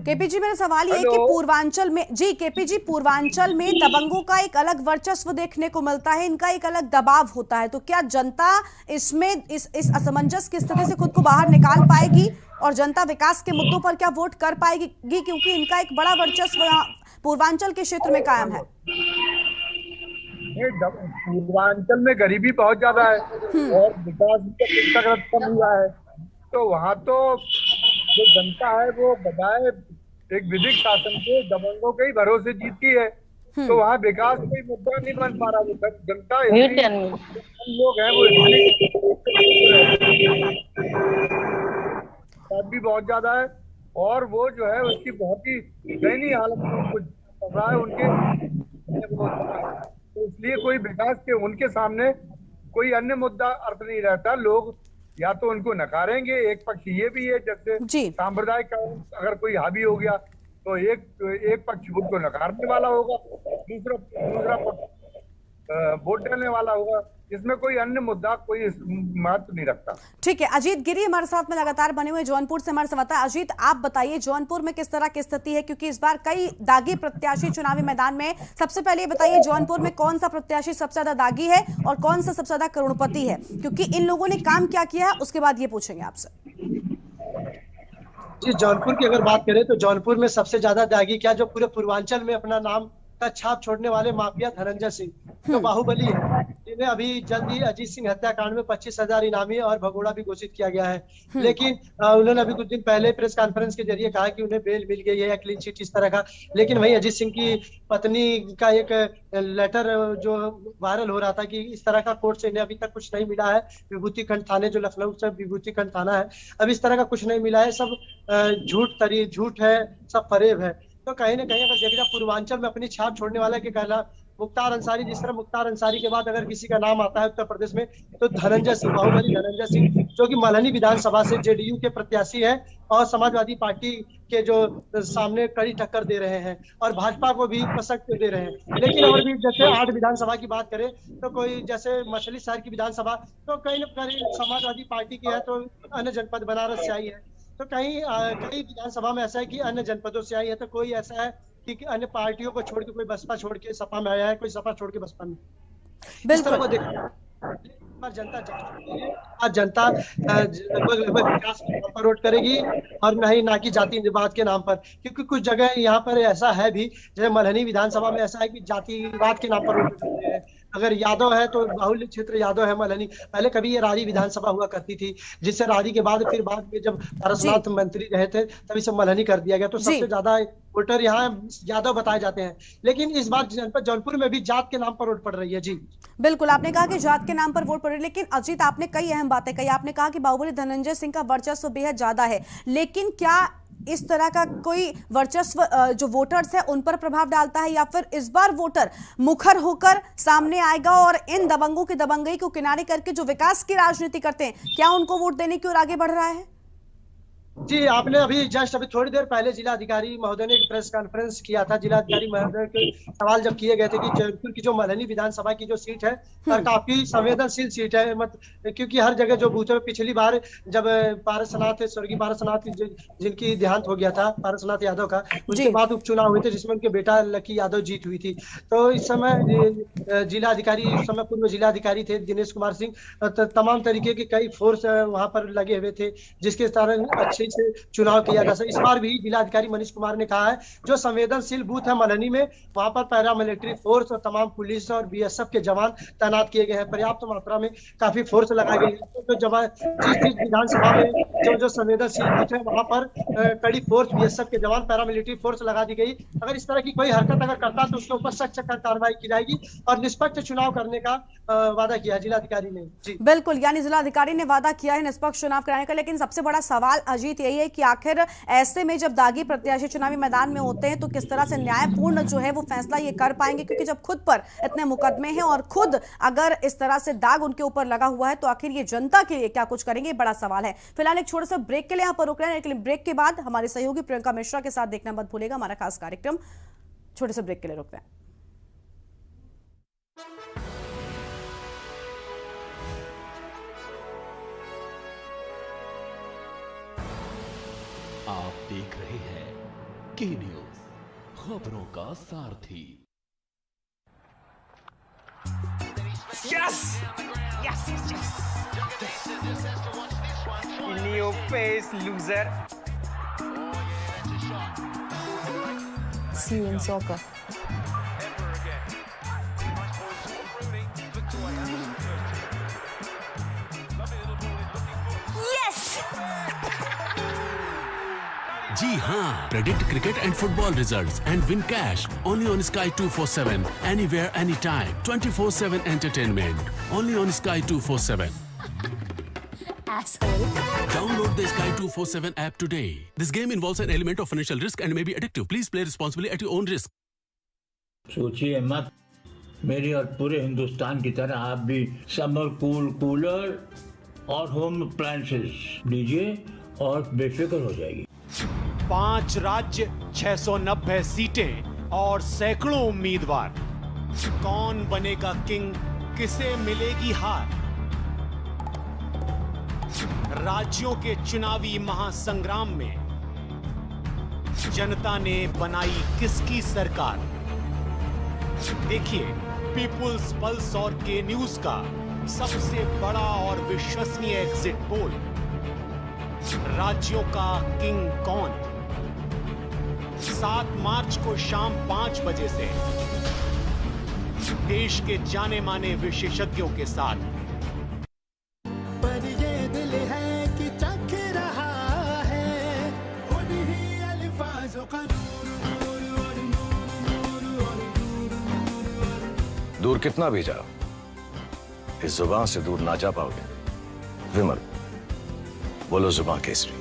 केपी जी, मेरा सवाल ये है कि पूर्वांचल में, जी केपी जी, पूर्वांचल में दबंगों का एक अलग वर्चस्व देखने को मिलता है, इनका एक अलग दबाव होता है, तो क्या जनता इसमें इस असमंजस की स्थिति से खुद को बाहर निकाल पाएगी और जनता विकास के मुद्दों पर क्या वोट कर पाएगी, क्योंकि इनका एक बड़ा वर्चस्व यहाँ पूर्वांचल के क्षेत्र में कायम है? पूर्वांचल में गरीबी बहुत ज्यादा है और विकास भी कम हुआ है, तो वहाँ तो जो जनता है वो बजाय एक विधिक शासन के दबंगों के ही भरोसे जीती है, तो वहाँ विकास कोई मुद्दा नहीं बन पा रहा। वो जनता लोग हैं वो भी बहुत ज्यादा है और वो जो है उसकी बहुत ही दयनीय हालत में चल रहा है उनके, तो इसलिए कोई विकास के उनके सामने कोई अन्य मुद्दा अर्थ नहीं रहता। लोग या तो उनको नकारेंगे, एक पक्ष ये भी है जैसे सांप्रदायिक अगर कोई हावी हो गया तो एक पक्ष उनको नकारने वाला होगा, दूसरा पक्ष वोट देने वाला होगा, इसमें कोई अन्य मुद्दा कोई महत्व नहीं रखता। ठीक है, अजीत गिरी हमारे साथ में लगातार बने हुए जौनपुर से हमारे संवाददाता। अजीत, आप बताइए जौनपुर में किस तरह की स्थिति है, क्योंकि इस बार कई दागी प्रत्याशी चुनावी मैदान में। सबसे पहले ये बताइए जौनपुर में कौन सा प्रत्याशी सबसे ज्यादा दागी है और कौन सा सबसे ज्यादा करोड़पति है, क्योंकि इन लोगों ने काम क्या किया है उसके बाद ये पूछेंगे आपसे। जी, जौनपुर की अगर बात करें तो जौनपुर में सबसे ज्यादा दागी क्या, जो पूरे पूर्वांचल में अपना नाम का छाप छोड़ने वाले माफिया धनंजय सिंह तो बाहुबली है, जिन्हें अभी जल्द ही अजीत सिंह हत्याकांड में 25,000 इनामी और भगोड़ा भी घोषित किया गया है। लेकिन उन्होंने अभी कुछ दिन पहले प्रेस कॉन्फ्रेंस के जरिए कहा कि उन्हें बेल मिल गई है या क्लीन चिट इस तरह का। लेकिन वहीं अजीत सिंह की पत्नी का एक लेटर जो वायरल हो रहा था कि इस तरह का कोर्ट से इन्हें अभी तक कुछ नहीं मिला है। विभूति खंड थाने जो लखनऊ से विभूति खंड थाना है, अब इस तरह का कुछ नहीं मिला है, सब झूठ है, सब फरेब है। तो कहीं ना कहीं अगर देखा पूर्वांचल में अपनी छाप छोड़ने वाला के कहला मुख्तार अंसारी, जिस तरह मुख्तार अंसारी के बाद अगर किसी का नाम आता है उत्तर प्रदेश में तो धनंजय सिंह, बाहुबली धनंजय सिंह, जो कि मल्हनी विधानसभा से जेडीयू के प्रत्याशी हैं और समाजवादी पार्टी के जो सामने कड़ी टक्कर दे रहे हैं और भाजपा को भी पसंद दे रहे हैं। लेकिन और भी जैसे 8 विधानसभा की बात करें तो कोई जैसे मछली शहर की विधानसभा तो कहीं न कहीं समाजवादी पार्टी की है, तो अन्य जनपद बनारस से आई है, तो कई विधानसभा में ऐसा है कि अन्य जनपदों से आई है, तो कोई ऐसा है कि अन्य पार्टियों को छोड़ के कोई बसपा छोड़ के सपा में आया है, कोई सपा छोड़ के बसपा में। इस तरह को देखा जनता लगभग विकास के नाम पर वोट करेगी और नहीं ना कि जातिवाद के नाम पर, क्योंकि कुछ जगह यहाँ पर ऐसा है भी, जैसे मल्हनी विधानसभा में ऐसा है कि जातिवाद के नाम पर वोट करते हैं। अगर यादव है तो बाहुल्य क्षेत्र यादव है मल्हनी। पहले कभी ये रारी विधानसभा हुआ करती थी, जिससे रारी के बाद फिर बाद में जब पारसनाथ मंत्री रहे थे तभी से मल्हनी कर दिया गया, तो सबसे ज्यादा वोटर यहाँ यादव बताए जाते हैं। लेकिन इस बार जनपद जौनपुर में भी जात के नाम पर वोट पड़ रही है। जी बिल्कुल, आपने कहा कि जात के नाम पर वोट पड़ रही है, लेकिन अजीत आपने कई अहम बातें कही। आपने कहा कि बाहुबली धनंजय सिंह का वर्चस्व बेहद ज्यादा है, लेकिन क्या इस तरह का कोई वर्चस्व जो वोटर्स है उन पर प्रभाव डालता है, या फिर इस बार वोटर मुखर होकर सामने आएगा और इन दबंगों की दबंगई को किनारे करके जो विकास की राजनीति करते हैं, क्या उनको वोट देने की ओर आगे बढ़ रहा है? जी, आपने अभी थोड़ी देर पहले जिला अधिकारी महोदय ने एक प्रेस कॉन्फ्रेंस किया था। जिला अधिकारी महोदय के सवाल जब किए गए थे कि जौनपुर की जो मल्हनी विधानसभा की जो सीट है काफी संवेदनशील सीट है, क्योंकि हर जगह जो बूथों में पिछली बार जब पारसनाथ स्वर्गीय पारसनाथ जिनकी देहांत हो गया था, पारसनाथ यादव का, उसके बाद उपचुनाव हुए थे जिसमें उनके बेटा लकी यादव जीत हुई थी। तो इस समय जिला अधिकारी, उस समय पूर्व जिला अधिकारी थे दिनेश कुमार सिंह, तमाम तरीके के कई फोर्स वहां पर लगे हुए थे जिसके कारण अच्छे से चुनाव किया जा सके। इस बार भी जिलाधिकारी मनीष कुमार ने कहा है जो संवेदनशील बूथ है मल्हनी में, वहां पर पैरामिलिट्री फोर्स और तमाम पुलिस और बीएसएफ के जवान तैनात किए गए हैं। पर्याप्त मात्रा में काफी फोर्स लगाए गए हैं। तो जिस विधानसभा में जो संवेदनशील बूथ है वहां पर कड़ी फोर्स, बीएसएफ के जवान, पैरामिलिट्री फोर्स लगा दी गई। अगर इस तरह की कोई हरकत अगर करता तो उसके ऊपर सख्त कार्रवाई की जाएगी और निष्पक्ष चुनाव करने का वादा किया जिलाधिकारी ने। जी बिल्कुल, यानी जिलाधिकारी ने वादा किया है निष्पक्ष चुनाव कराने का। लेकिन सबसे बड़ा सवाल अजीत यही है कि आखिर ऐसे में जब दागी प्रत्याशी चुनावी मैदान में होते हैं तो किस तरह से न्यायपूर्ण जो है वो फैसला ये कर पाएंगे, क्योंकि जब खुद पर इतने मुकदमे हैं और खुद अगर इस तरह से दाग उनके ऊपर लगा हुआ है तो आखिर ये जनता के लिए क्या कुछ करेंगे, बड़ा सवाल है। फिलहाल एक छोटे से ब्रेक के लिए यहाँ पर रुक रहे हैं, लेकिन ब्रेक के बाद हमारे सहयोगी प्रियंका मिश्रा के साथ देखना मत भूलेगा हमारा खास कार्यक्रम। छोटे से ब्रेक के लिए रुक रहे हैं। आप देख रहे हैं के न्यूज, खबरों का सारथी। Yes! Yes, yes, yes. In your face, loser. See you in soccer. जी हाँ, predict cricket and football results and win cash only on Sky 247, anywhere anytime, 24/7 entertainment only on Sky 247. Asshole. Download the Sky 247 app today. This game involves an element of financial risk and may be addictive. Please play responsibly at your own risk. सोचिए मत, मेरी और पूरे हिंदुस्तान की तरह आप भी summer cooler और होम अप्लायंसेस लीजिए और बेफिक्र हो जाएगी। 5 राज्य, 690 सीटें और सैकड़ों उम्मीदवार। कौन बनेगा किंग, किसे मिलेगी हार? राज्यों के चुनावी महासंग्राम में जनता ने बनाई किसकी सरकार? देखिए पीपुल्स पल्स और के न्यूज का सबसे बड़ा और विश्वसनीय एग्जिट पोल। राज्यों का किंग कौन? 7 मार्च को शाम 5 बजे से देश के जाने माने विशेषज्ञों के साथ। पर ये दिल है कि चख रहा है उन्हीं अल्फाजों का दूर कितना भी जाओ, इस जुबान से दूर ना जा पाओगे। विमल, बोलो जुबान केसरी।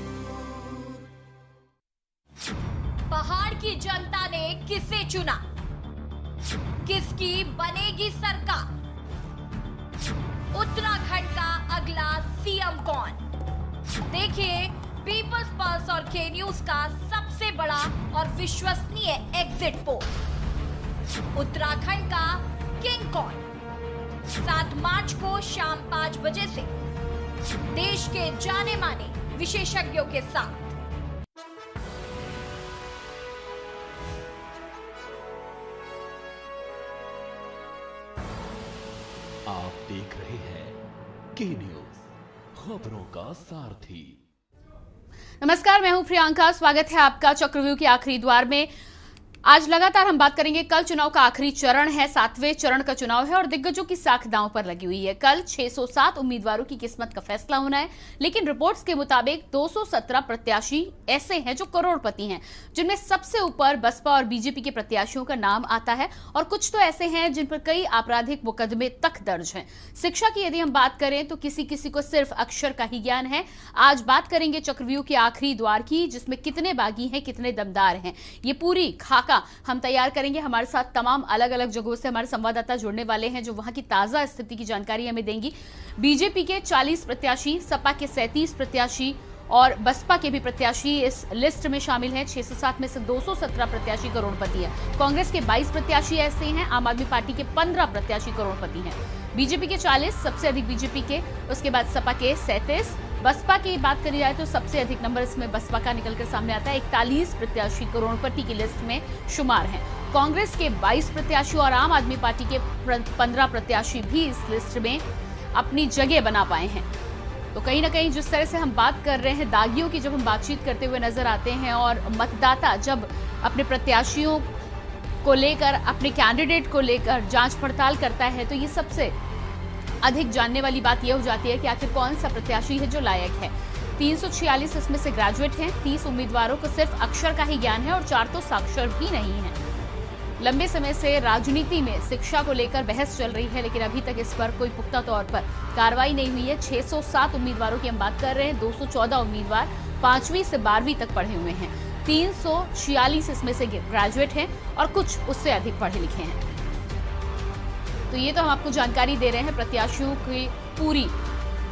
पहाड़ की जनता ने किसे चुना? किसकी बनेगी सरकार? उत्तराखंड का अगला सीएम कौन? देखिए पीपल्स पल्स और के न्यूज का सबसे बड़ा और विश्वसनीय एग्जिट पोल। उत्तराखंड का किंग कौन? 7 मार्च को शाम 5 बजे से देश के जाने माने विशेषज्ञों के साथ। आप देख रहे हैं के न्यूज, खबरों का सारथी। नमस्कार, मैं हूं प्रियंका। स्वागत है आपका चक्रव्यूह के आखिरी द्वार में। आज लगातार हम बात करेंगे, कल चुनाव का आखिरी चरण है, 7वें चरण का चुनाव है और दिग्गजों की साख दांव पर लगी हुई है। कल 607 उम्मीदवारों की किस्मत का फैसला होना है, लेकिन रिपोर्ट्स के मुताबिक 217 प्रत्याशी ऐसे हैं जो करोड़पति हैं, जिनमें सबसे ऊपर बसपा और बीजेपी के प्रत्याशियों का नाम आता है और कुछ तो ऐसे हैं जिन पर कई आपराधिक मुकदमे तक दर्ज हैं। शिक्षा की यदि हम बात करें तो किसी किसी को सिर्फ अक्षर का ही ज्ञान है। आज बात करेंगे चक्रव्यूह के आखिरी द्वार की, जिसमें कितने बागी हैं, कितने दमदार हैं, ये पूरी खाका हम तैयार करेंगे। हमारे साथ तमाम अलग अलग जगहों से हमारे संवाददाता जुड़ने वाले हैं जो वहां की ताजा स्थिति की जानकारी हमें देंगी। बीजेपी के 40 प्रत्याशी, सपा के 37 प्रत्याशी और बसपा के भी प्रत्याशी इस लिस्ट में शामिल हैं। 607 में से 217 प्रत्याशी करोड़पति हैं। कांग्रेस के 22 प्रत्याशी ऐसे हैं। आम आदमी पार्टी के 15 प्रत्याशी करोड़पति हैं। बीजेपी के 40, सबसे अधिक बीजेपी के, उसके बाद सपा के 37। बसपा की बात करी जाए तो सबसे अधिक नंबर इसमें बसपा का निकलकर सामने आता है। 41 प्रत्याशी करोड़पति की लिस्ट में शुमार हैं। कांग्रेस के 22 प्रत्याशी और आम आदमी पार्टी के 15 प्रत्याशी भी इस लिस्ट में अपनी जगह बना पाए हैं। तो कहीं ना कहीं जिस तरह से हम बात कर रहे हैं, दागियों की जब हम बातचीत करते हुए नजर आते हैं और मतदाता जब अपने प्रत्याशियों को लेकर, अपने कैंडिडेट को लेकर जांच पड़ताल करता है, तो ये सबसे अधिक जानने वाली बात यह हो जाती है कि आखिर कौन सा प्रत्याशी है जो लायक है। 346 इसमें से ग्रेजुएट हैं। 30 उम्मीदवारों को सिर्फ अक्षर का ही ज्ञान है और 4 तो साक्षर भी नहीं है। लंबे समय से राजनीति में शिक्षा को लेकर बहस चल रही है, लेकिन अभी तक इस पर कोई पुख्ता तौर पर कार्रवाई नहीं हुई है। 607 उम्मीदवारों की हम बात कर रहे हैं। 214 उम्मीदवार 5वीं से 12वीं तक पढ़े हुए हैं। 346 इसमें से ग्रेजुएट हैं और कुछ उससे अधिक पढ़े लिखे हैं। तो ये तो हम आपको जानकारी दे रहे हैं, प्रत्याशियों की पूरी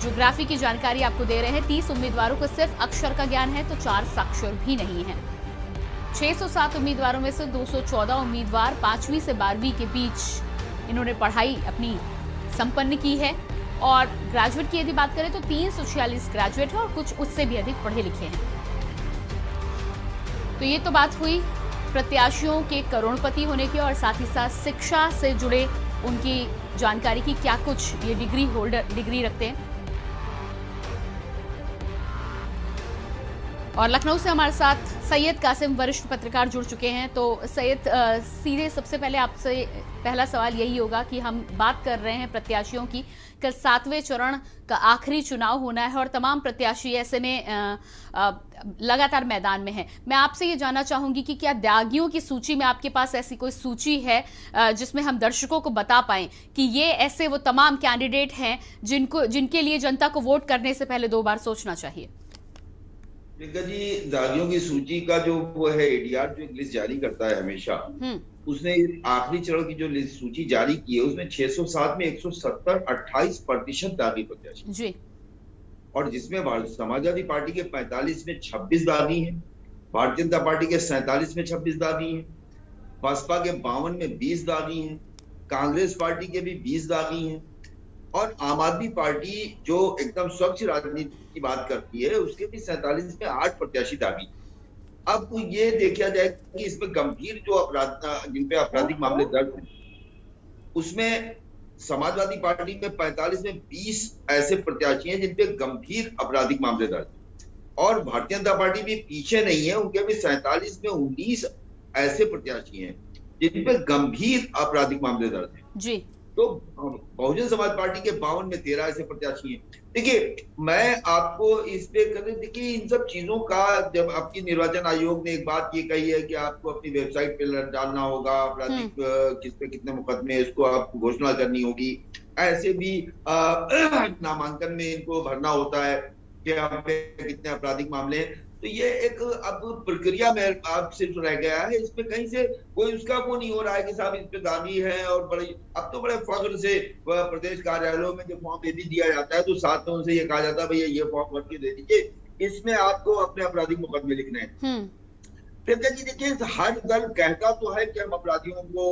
ज्योग्राफी की जानकारी आपको दे रहे हैं। 30 उम्मीदवारों को सिर्फ अक्षर का ज्ञान है तो 4 साक्षर भी नहीं है। 607 उम्मीदवारों में से 214 उम्मीदवार 5वीं से 12वीं के बीच इन्होंने पढ़ाई अपनी संपन्न की है। और ग्रेजुएट की यदि बात करें तो 346 ग्रेजुएट है और कुछ उससे भी अधिक पढ़े लिखे हैं। तो ये तो बात हुई प्रत्याशियों के करोड़पति होने की और साथ ही साथ शिक्षा से जुड़े उनकी जानकारी की, क्या कुछ ये डिग्री रखते हैं। और लखनऊ से हमारे साथ सैयद कासिम वरिष्ठ पत्रकार जुड़ चुके हैं। तो सैयद, सीधे सबसे पहले आपसे पहला सवाल यही होगा कि हम बात कर रहे हैं प्रत्याशियों की। कल 7वें चरण का आखिरी चुनाव होना है और तमाम प्रत्याशी ऐसे में लगातार मैदान में हैं। मैं आपसे ये जानना चाहूंगी कि क्या दागियों की सूची में आपके पास ऐसी कोई सूची है जिसमें हम दर्शकों को बता पाएं कि ये ऐसे वो तमाम कैंडिडेट हैं जिनके लिए जनता को वोट करने से पहले 2 बार सोचना चाहिए? प्रियंका जी, दागियों की सूची का जो वो है एडीआर जो एक लिस्ट जारी करता है हमेशा, उसने आखिरी चरण की जो लिस्ट सूची जारी की है उसमें 607 में 170 28% दागी प्रत्याशी जी, और जिसमें समाजवादी पार्टी के 45 में 26 दागी हैं, भारतीय जनता पार्टी के 47 में 26 दागी हैं, बसपा के 52 में 20 दागी हैं, कांग्रेस पार्टी के भी 20 दागी हैं और आम आदमी पार्टी जो एकदम स्वच्छ राजनीति की बात करती है उसके भी 47 में 8 प्रत्याशी दागी। अब ये देखा जाए कि इसमें गंभीर जो अपराध जिन पे आपराधिक मामले दर्ज हैं उसमें समाजवादी पार्टी में 45 में 20 ऐसे प्रत्याशी हैं जिन पे गंभीर आपराधिक मामले दर्ज हैं और भारतीय जनता पार्टी भी पीछे नहीं है, उनके भी 47 में 19 ऐसे प्रत्याशी हैं जिन पे गंभीर आपराधिक मामले दर्ज हैं जी। तो बहुजन समाज पार्टी के 52 में 13 ऐसे प्रत्याशी हैं। देखिए, मैं आपको इस पे देखिए इन सब चीजों का जब आपकी निर्वाचन आयोग ने एक बात ये कही है कि आपको अपनी वेबसाइट पे डालना होगा आपराधिक किस पे कितने मुकदमे, इसको आपको घोषणा करनी होगी, ऐसे भी नामांकन में इनको भरना होता है कि आप पे कितने आपराधिक मामले हैं। तो ये एक अब प्रक्रिया में आप सिर्फ रह गया है, इसमें कहीं से कोई उसका वो नहीं हो रहा है कि साहब इस पे दागी है और बड़े अब तो बड़े फख्र से प्रदेश कार्यालयों में जो फॉर्म यदि दिया जाता है तो साथ में उनसे ये कहा जाता है भैया ये फॉर्म भर के दे दीजिए, इसमें आपको अपने आपराधिक मुकदमे लिखने हैं। प्रियंका जी, देखिए हर दल कहता तो है कि हम अपराधियों को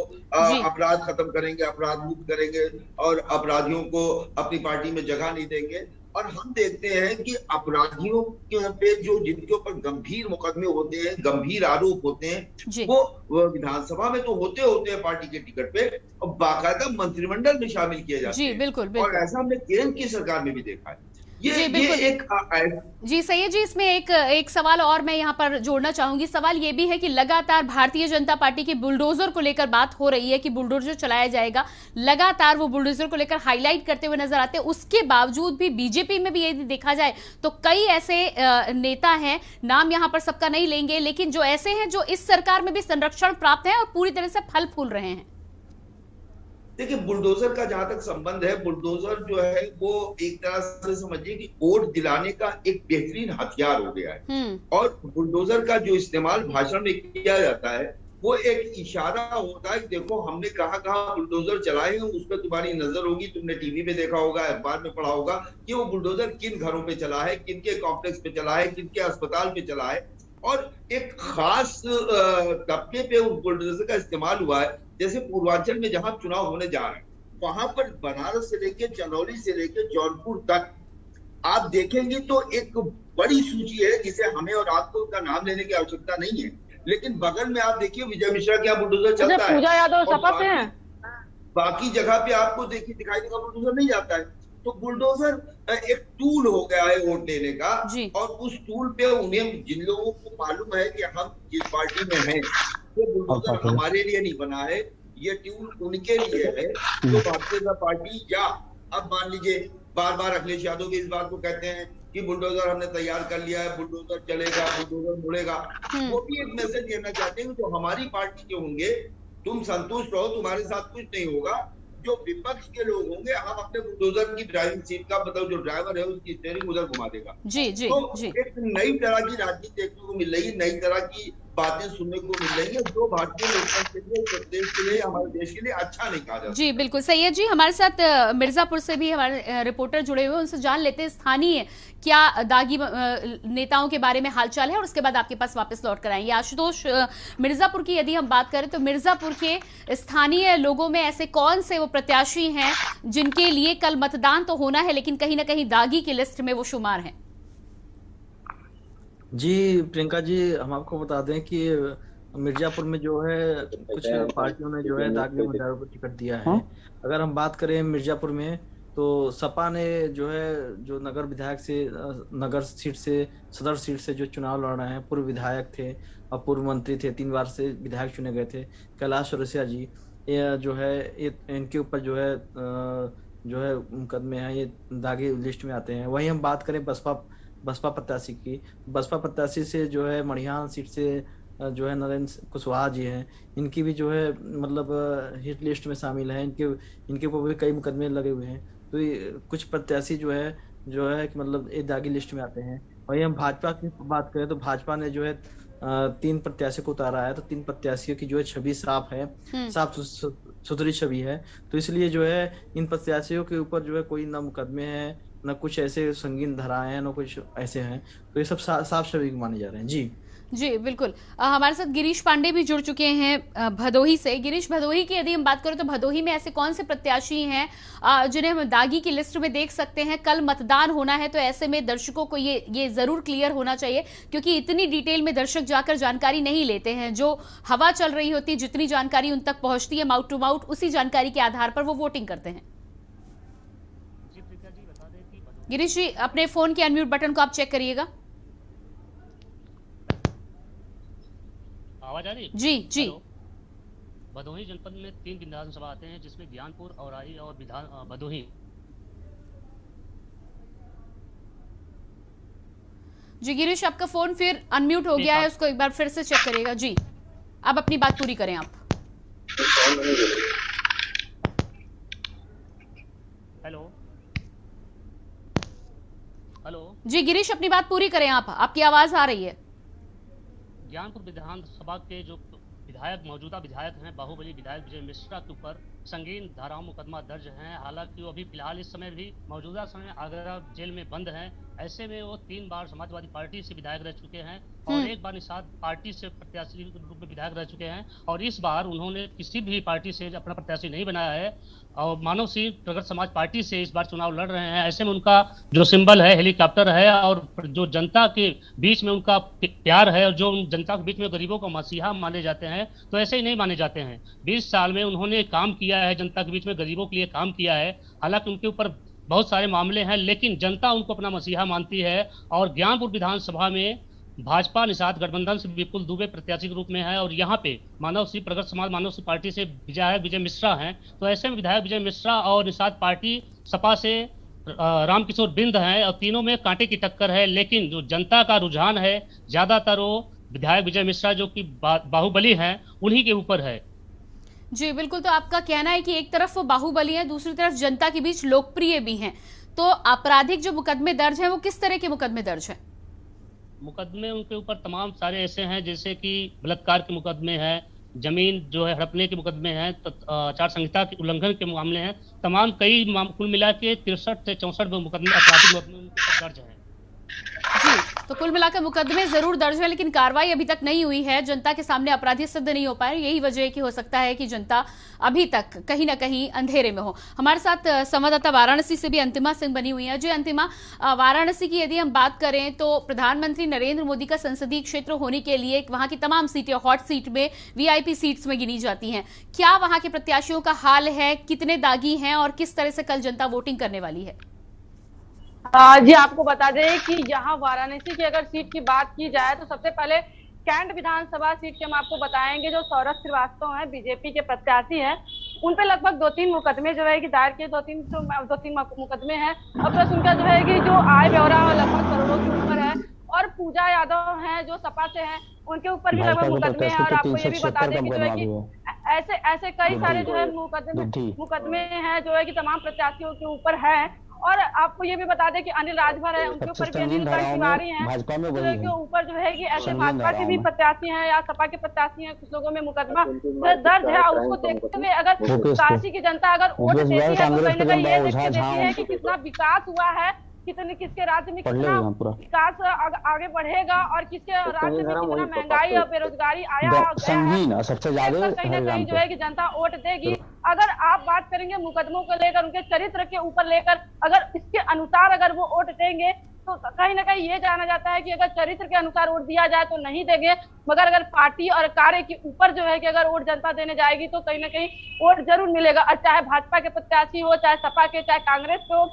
अपराध खत्म करेंगे, अपराध मुक्त करेंगे और अपराधियों को अपनी पार्टी में जगह नहीं देंगे, और हम देखते हैं कि अपराधियों के पे जो जिनके ऊपर गंभीर मुकदमे होते हैं, गंभीर आरोप होते हैं, वो विधानसभा में तो होते हैं पार्टी के टिकट पे और बाकायदा मंत्रिमंडल में शामिल किए जाते हैं। बिल्कुल। और ऐसा हमने केंद्र की सरकार में भी देखा है। जी सैयद जी, इसमें एक सवाल और मैं यहाँ पर जोड़ना चाहूंगी। सवाल ये भी है कि लगातार भारतीय जनता पार्टी के बुलडोजर को लेकर बात हो रही है कि बुलडोजर चलाया जाएगा, लगातार वो बुलडोजर को लेकर हाईलाइट करते हुए नजर आते हैं। उसके बावजूद भी बीजेपी में भी यदि देखा जाए तो कई ऐसे नेता हैं, नाम यहाँ पर सबका नहीं लेंगे, लेकिन जो ऐसे हैं जो इस सरकार में भी संरक्षण प्राप्त है और पूरी तरह से फल फूल रहे हैं। देखिए, बुलडोजर का जहां तक संबंध है, बुलडोजर जो है वो एक तरह से समझिए कि वोट दिलाने का एक बेहतरीन हथियार हो गया है और बुलडोजर का जो इस्तेमाल भाषण में किया जाता है वो एक इशारा होता है कि देखो हमने कहाँ कहाँ बुलडोजर चलाए हैं, उस पर तुम्हारी नजर होगी, तुमने टीवी पे देखा होगा, अखबार में पढ़ा होगा कि वो बुलडोजर किन घरों पे चला है, किनके कॉम्प्लेक्स पे चला है, किनके अस्पताल पे चला है, और एक खास तबके पे उस बुलडोजर का इस्तेमाल हुआ है। जैसे पूर्वांचल में जहां चुनाव होने जा रहे हैं, वहां पर बनारस से लेके चंदौली से लेके जौनपुर तक आप देखेंगे तो एक बड़ी सूची है जिसे हमें और आपको उनका नाम लेने की आवश्यकता नहीं है, लेकिन बगल में आप देखिए विजय मिश्रा क्या बुलडोजर चलता है, पूजा यादव सपा पे हैं, बाकी जगह पे आपको देखिए दिखाई देगा बुलडोजर नहीं जाता है। तो बुलडोजर एक टूल हो गया है वोट लेने का, और उस टूल पे उन्हें जिन लोगों को मालूम है कि हम जिस पार्टी में हैं, ये बुलडोजर हमारे लिए नहीं बना है, ये टूल उनके लिए है। तो भारतीय जनता पार्टी, या अब मान लीजिए बार बार अखिलेश यादव भी इस बात को कहते हैं कि बुलडोजर हमने तैयार कर लिया है, बुलडोजर चलेगा, बुलडोजर मुड़ेगा, वो भी एक मैसेज देना चाहते हैं कि जो हमारी पार्टी के होंगे तुम संतुष्ट रहो, तुम्हारे साथ कुछ नहीं होगा। जो विपक्ष के लोग होंगे, हम अपने बुलडोजर की ड्राइविंग सीट का मतलब जो ड्राइवर है उसकी स्टीयरिंग उधर घुमा देगा। जी जी तो जी। एक नई तरह की राजनीति देखने को मिल रही है, नई तरह की बातें सुनने को मिल रही है, जो भारतीय लोकतंत्र के लिए, प्रदेश के लिए, हमारे देश के लिए अच्छा नहीं कहा जाता। जी बिल्कुल। सैयद जी हमारे साथ मिर्जापुर से भी हमारे रिपोर्टर जुड़े हुए, उनसे जान लेते हैं स्थानीय क्या दागी नेताओं के बारे में हालचाल है, और उसके बाद आपके पास वापस लौट कर आएंगे। आशुतोष, मिर्जापुर की यदि हम बात करें तो मिर्जापुर के स्थानीय लोगों में ऐसे कौन से वो प्रत्याशी हैं जिनके लिए कल मतदान तो होना है लेकिन कहीं ना कहीं दागी की लिस्ट में वो शुमार हैं? जी प्रियंका जी, हम आपको बता दें कि मिर्जापुर में जो है कुछ पार्टियों ने जो है दागी उम्मीदवारों को टिकट दिया है। अगर हम बात करें मिर्जापुर में तो सपा ने जो है जो नगर विधायक से, नगर सीट से, सदर सीट से जो चुनाव लड़ रहे हैं, पूर्व विधायक थे और पूर्व मंत्री थे, 3 बार से विधायक चुने गए थे, कैलाश चौरसिया जी, ये जो है इनके ऊपर जो है मुकदमे हैं, ये दागी लिस्ट में आते हैं। वहीं हम बात करें बसपा प्रत्याशी की, बसपा प्रत्याशी से जो है मढ़ियान सीट से जो है नरेंद्र कुशवाहा जी हैं, इनकी भी जो है मतलब हिट लिस्ट में शामिल है, इनके ऊपर भी कई मुकदमे लगे हुए हैं। तो ये कुछ प्रत्याशी जो है कि मतलब ये दागी लिस्ट में आते हैं। वहीं हम भाजपा की बात करें तो भाजपा ने जो है 3 प्रत्याशी को उतारा है, तो 3 प्रत्याशियों की जो है छवि साफ है, साफ सुथरी छवि है। तो इसलिए जो है इन प्रत्याशियों के ऊपर जो है कोई ना मुकदमे हैं, न कुछ ऐसे संगीन धाराएं हैं, न कुछ ऐसे हैं, तो ये सब साफ छवि माने जा रहे हैं। जी जी बिल्कुल। हमारे साथ गिरीश पांडे भी जुड़ चुके हैं भदोही से। गिरीश, भदोही की यदि हम बात करें तो भदोही में ऐसे कौन से प्रत्याशी हैं जिन्हें हम दागी की लिस्ट में देख सकते हैं? कल मतदान होना है तो ऐसे में दर्शकों को ये जरूर क्लियर होना चाहिए, क्योंकि इतनी डिटेल में दर्शक जाकर जानकारी नहीं लेते हैं। जो हवा चल रही होती है, जितनी जानकारी उन तक पहुंचती है माउथ टू माउथ, उसी जानकारी के आधार पर वो वोटिंग करते हैं। गिरीश जी, अपने फोन के अनम्यूट बटन को आप चेक करिएगा। आवाज आ रही? जी जी। भदोही जनपद में 3 विधानसभा आते हैं, जिसमें ज्ञानपुर, औराई और भदोही। जी गिरीश, आपका फोन फिर अनम्यूट हो गया है, उसको एक बार फिर से चेक करिएगा। जी, अब अपनी बात पूरी करें आप। Hello hello. जी गिरीश, अपनी बात पूरी करें आप, आपकी आवाज आ रही है। ज्ञानपुर विधानसभा के जो विधायक, मौजूदा विधायक हैं, बाहुबली विधायक विजय मिश्रा के ऊपर संगीन धाराओं मुकदमा दर्ज हैं। हालांकि वो अभी फिलहाल इस समय भी मौजूदा समय आगरा जेल में बंद हैं। ऐसे में वो 3 बार समाजवादी पार्टी से विधायक रह चुके हैं और 1 बार निषाद पार्टी से प्रत्याशी के रूप में विधायक रह चुके हैं, और इस बार उन्होंने किसी भी पार्टी से अपना प्रत्याशी नहीं बनाया है और मानव सिंह प्रगट समाज पार्टी से इस बार चुनाव लड़ रहे हैं। ऐसे में उनका जो सिंबल है हेलीकॉप्टर है, और जो जनता के बीच में उनका प्यार है, और जो जनता के बीच में गरीबों को मसीहा माने जाते हैं, तो ऐसे ही नहीं माने जाते हैं। 20 साल में उन्होंने काम किया है, जनता के बीच में गरीबों के लिए काम किया है। हालांकि उनके ऊपर बहुत सारे मामले हैं, लेकिन जनता उनको अपना मसीहा मानती है। और ज्ञानपुर विधानसभा में भाजपा निषाद गठबंधन से विपुल दुबे प्रत्याशी के रूप में है, और यहाँ पे मानव सिंह प्रगट समाज मानव सिंह पार्टी से विधायक विजय मिश्रा हैं। तो ऐसे में विधायक विजय मिश्रा और निषाद पार्टी सपा से रामकिशोर बिंद हैं, और तीनों में कांटे की टक्कर है। लेकिन जो जनता का रुझान है ज्यादातर वो विधायक विजय मिश्रा, जो कि बाहुबली हैं, उन्हीं के ऊपर है। जी बिल्कुल। तो आपका कहना है कि एक तरफ वो बाहुबली है, दूसरी तरफ जनता के बीच लोकप्रिय भी हैं। तो आपराधिक जो मुकदमे दर्ज हैं वो किस तरह के मुकदमे दर्ज हैं? मुकदमे उनके ऊपर तमाम सारे ऐसे हैं, जैसे कि बलात्कार के मुकदमे हैं, जमीन जो है हड़पने के मुकदमे हैं, आचार संहिता के उल्लंघन के मामले हैं, तमाम कुल मिला के 63 से 64 मुकदमे आपराधिक मुकदमे उनके ऊपर दर्ज हैं। जी, तो कुल मिलाकर मुकदमे जरूर दर्ज है, लेकिन कार्रवाई अभी तक नहीं हुई है, जनता के सामने अपराधी सिद्ध नहीं हो पाए। यही वजह कि हो सकता है कि जनता अभी तक कहीं ना कहीं अंधेरे में हो। हमारे साथ संवाददाता वाराणसी से भी अंतिमा सिंह बनी हुई है। जो अंतिमा, वाराणसी की यदि हम बात करें तो प्रधानमंत्री नरेंद्र मोदी का संसदीय क्षेत्र होने के लिए वहां की तमाम सीटें हॉट सीट में, VIP सीट्स में गिनी जाती हैं। क्या वहां के प्रत्याशियों का हाल है, कितने दागी हैं और किस तरह से कल जनता वोटिंग करने वाली है? जी, आपको बता दें कि यहाँ वाराणसी की अगर सीट की बात की जाए तो सबसे पहले कैंट विधानसभा सीट के हम आपको बताएंगे। जो सौरभ श्रीवास्तव हैं, बीजेपी के प्रत्याशी हैं, उन पे लगभग 2-3 मुकदमे जो है कि दायर किए, 2-3 मुकदमे हैं। और प्लस उनका जो है कि जो आय ब्यौरा लगभग करोड़ों के ऊपर है। और पूजा यादव हैं जो सपा से हैं, उनके ऊपर भी लगभग मुकदमे हैं। और आपको ये भी बता दें कि जो है कि ऐसे कई सारे जो है मुकदमे हैं जो है कि तमाम प्रत्याशियों के ऊपर है। और आपको ये भी बता दें कि अनिल राजभर है, उनके ऊपर भी अनिल तिवारी हैं, के ऊपर जो है कि ऐसे भाजपा के भी प्रत्याशी हैं या सपा के प्रत्याशी हैं, कुछ लोगों में मुकदमा दर्ज है। और उसको देखते हुए अगर काशी की जनता अगर वोट देती है तो कहीं ना कहीं ये देखते देती है कि कितना विकास हुआ है, किसके राज्य में कितना विकास आगे बढ़ेगा और किसके राज्य में कितना महंगाई और बेरोजगारी आया कहीं ना कहीं जो है कि जनता वोट देगी। अगर आप बात करेंगे मुकदमों को लेकर, उनके चरित्र के ऊपर लेकर, अगर इसके अनुसार अगर वो वोट देंगे तो कहीं ना कहीं ये जाना जाता है कि अगर चरित्र के अनुसार वोट दिया जाए तो नहीं देंगे, मगर अगर पार्टी और कार्य के ऊपर जो है कि अगर वोट जनता देने जाएगी तो कहीं ना कहीं वोट जरूर मिलेगा। चाहे भाजपा के प्रत्याशी हो, चाहे सपा के, चाहे कांग्रेस के हो,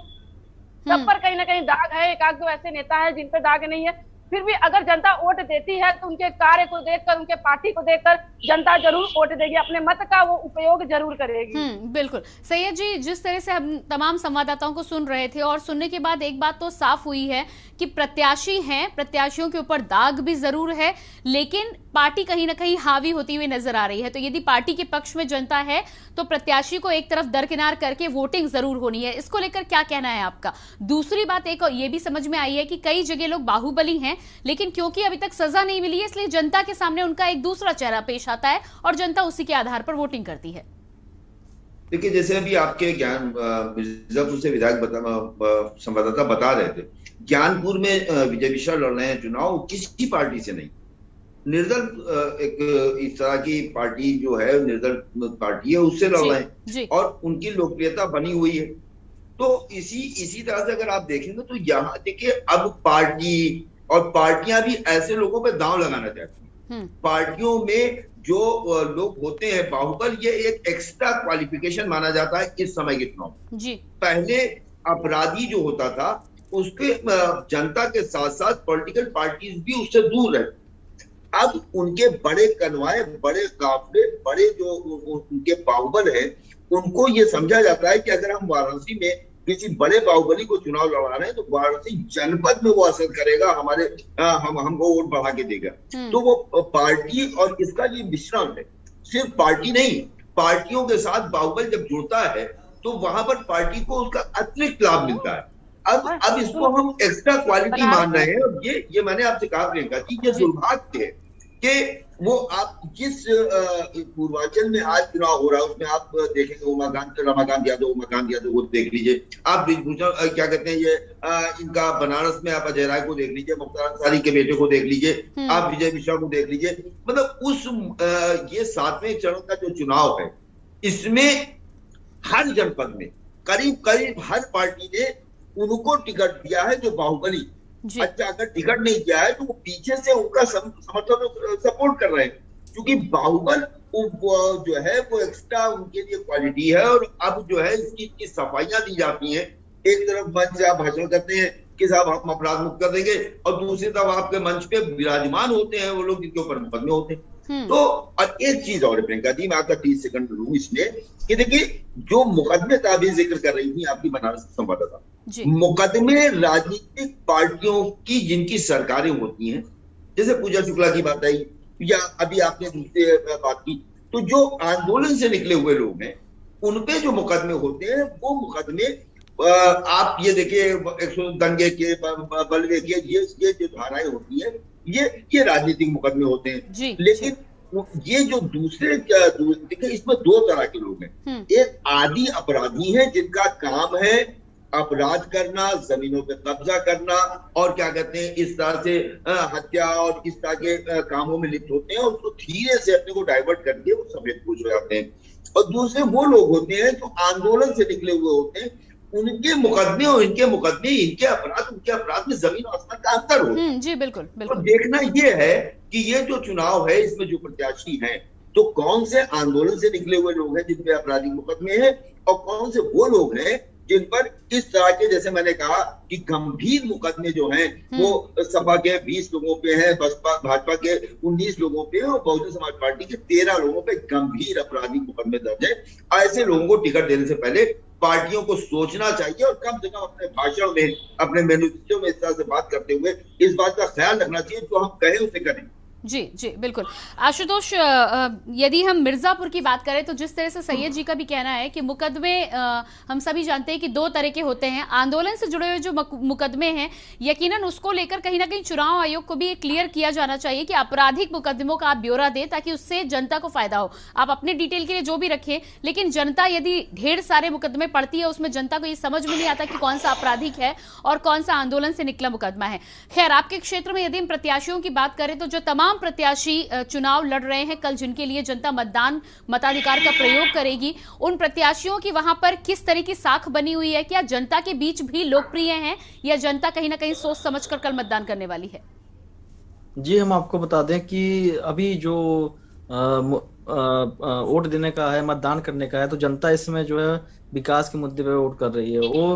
सब पर कहीं ना कहीं दाग है। एक आध दो ऐसे नेता है जिन पे दाग नहीं है, फिर भी अगर जनता वोट देती है तो उनके कार्य को देखकर, उनके पार्टी को देखकर जनता जरूर वोट देगी, अपने मत का वो उपयोग जरूर करेगी। बिल्कुल। सैयद जी, जिस तरह से हम तमाम संवाददाताओं को सुन रहे थे और सुनने के बाद एक बात तो साफ हुई है कि प्रत्याशी हैं, प्रत्याशियों के ऊपर दाग भी जरूर है, लेकिन पार्टी कहीं ना कहीं हावी होती हुई नजर आ रही है। तो यदि पार्टी के पक्ष में जनता है तो प्रत्याशी को एक तरफ दरकिनार करके वोटिंग जरूर होनी है। इसको लेकर क्या कहना है आपका? दूसरी बात एक और ये भी समझ में आई है कि कई जगह लोग बाहुबली हैं, लेकिन क्योंकि अभी तक सजा नहीं मिली है इसलिए जनता के सामने उनका एक दूसरा चेहरा पेश आता है और जनता उसी के आधार पर वोटिंग करती है। देखिए, जैसे अभी आपके मिर्जापुर से विधायक संवाददाता बता रहे थे, ज्ञानपुर में विजय मिश्रा लड़ रहे हैं चुनाव, किसी पार्टी से नहीं, निर्दल एक इस तरह की पार्टी जो है निर्दल पार्टी है उससे लड़ रहे हैं और उनकी लोकप्रियता बनी हुई है। तो इसी तरह से अगर आप देखेंगे तो यहाँ देखिए अब पार्टी और पार्टियां भी ऐसे लोगों पे दांव लगाना चाहती हैं। पार्टियों में जो लोग होते हैं बाहुबल, ये एक एक्स्ट्रा क्वालिफिकेशन माना जाता है इस समय के चुनाव में। पहले अपराधी जो होता था उसके जनता के साथ साथ पॉलिटिकल पार्टीज भी उससे दूर रहती। अब उनके बड़े कन्वाए, बड़े काफले, बड़े जो उनके बाहुबल है, उनको ये समझा जाता है कि अगर हम वाराणसी में किसी बड़े बाहुबली को चुनाव लड़ा रहे हैं तो वाराणसी जनपद में वो असर करेगा, हमको वोट बढ़ा के देगा। तो वो पार्टी और इसका ये मिश्रण है, सिर्फ पार्टी नहीं, पार्टियों के साथ बाहुबल जब जुड़ता है तो वहां पर पार्टी को उसका अतिरिक्त लाभ मिलता है। अब इसको हम एक्स्ट्रा क्वालिटी मान रहे हैं। और ये मैंने आपसे कहा प्रियंका जी, ये दुर्भाग्य है कि वो आप जिस पूर्वांचल में आज चुनाव हो रहा है उसमें आप देखेंगे रमाकांत यादव को देख लीजिए, आप क्या कहते हैं ये इनका बनारस में आप अजय राय को देख लीजिए, मुख्तार अंसारी के बेटे को देख लीजिए, आप विजय मिश्रा को देख लीजिए। मतलब उस ये 7वें चरण का जो चुनाव है इसमें हर जनपद में करीब हर पार्टी ने उनको टिकट दिया है जो बाहुबली। अच्छा, अगर टिकट नहीं दिया है तो वो पीछे से उनका समर्थन सपोर्ट कर रहे हैं, क्योंकि बाहुबल जो है वो एक्स्ट्रा उनके लिए क्वालिटी है। और अब जो है इसकी सफाइयां दी जाती हैं। एक तरफ मंच से आप भाषण करते हैं कि साहब हम अपराध मुक्त कर देंगे, और दूसरी तरफ आपके मंच पे विराजमान होते हैं वो लोग जिनके ऊपर मुकदमे होते हैं। तो और एक चीज और प्रियंका जी, मैं आपका 30 सेकंड लूं इसमें कि देखिए, जो मुकदमे का भी जिक्र कर रही थी आपकी बनारस संवाददाता, मुकदमे राजनीतिक पार्टियों की जिनकी सरकारें होती हैं, जैसे पूजा शुक्ला की बात आई या अभी आपने दूसरे बात की, तो जो आंदोलन से निकले हुए लोग हैं उनपे जो मुकदमे होते हैं वो मुकदमे आप ये देखिए दंगे के, बलवे के, ये जो धाराएं होती है ये राजनीतिक मुकदमे होते हैं। लेकिन ये जो दूसरे देखिए, इसमें दो तरह के लोग हैं। एक आदि अपराधी हैं जिनका काम है अपराध करना, जमीनों पे कब्जा करना और क्या कहते हैं इस तरह से हत्या और इस तरह के कामों में लिप्त होते हैं और उसको धीरे से अपने को डाइवर्ट करके वो सफेदपोश हो जाते हैं। और दूसरे वो लोग होते हैं जो आंदोलन से निकले हुए होते हैं, उनके मुकदमे और इनके मुकदमे, इनके अपराध उनके अपराध में जमीन और आसमान का अंतर होता है। जी बिल्कुल बिल्कुल। तो देखना ये है कि ये जो चुनाव है इसमें जो प्रत्याशी हैं तो कौन से आंदोलन से निकले हुए लोग हैं जिन पे आपराधिक मुकदमे हैं और कौन से वो लोग हैं जिन पर इस तरह के, जैसे मैंने कहा कि गंभीर मुकदमे जो हैं वो सपा के 20 लोगों पे हैं, भाजपा के 19 लोगों पे और बहुजन समाज पार्टी के 13 लोगों पे गंभीर आपराधिक मुकदमे दर्ज है। ऐसे लोगों को टिकट देने से पहले पार्टियों को सोचना चाहिए और कम से कम अपने भाषण में, अपने मैनिफेस्टो में इस तरह से बात करते हुए इस बात का ख्याल रखना चाहिए जो हम कहें उसे करें। जी जी बिल्कुल। आशुतोष, यदि हम मिर्जापुर की बात करें तो जिस तरह से सैयद जी का भी कहना है कि मुकदमे हम सभी जानते हैं कि दो तरह के होते हैं। आंदोलन से जुड़े हुए जो मुकदमे हैं यकीनन उसको लेकर कहीं ना कहीं चुनाव आयोग को भी क्लियर किया जाना चाहिए कि आपराधिक मुकदमों का आप ब्यौरा दें ताकि उससे जनता को फायदा हो। आप अपने डिटेल के लिए जो भी रखें, लेकिन जनता यदि ढेर सारे मुकदमे पढ़ती है उसमें जनता को ये समझ में नहीं आता कि कौन सा आपराधिक है और कौन सा आंदोलन से निकला मुकदमा है। खैर, आपके क्षेत्र में यदि हम प्रत्याशियों की बात करें तो जो तमाम प्रत्याशी चुनाव लड़ रहे हैं, कल जिनके लिए जनता मताधिकार का प्रयोग करेगी, उन प्रत्याशियों की वहां पर किस तरह की साख बनी हुई है? क्या जनता के बीच भी लोकप्रिय हैं या जनता कहीं ना कहीं सोच समझकर कल मतदान करने वाली है? जी, हम आपको बता दें कि अभी जो वोट देने का है, मतदान करने का है, तो जनता इसमें जो है विकास के मुद्दे पे वोट कर रही है। वो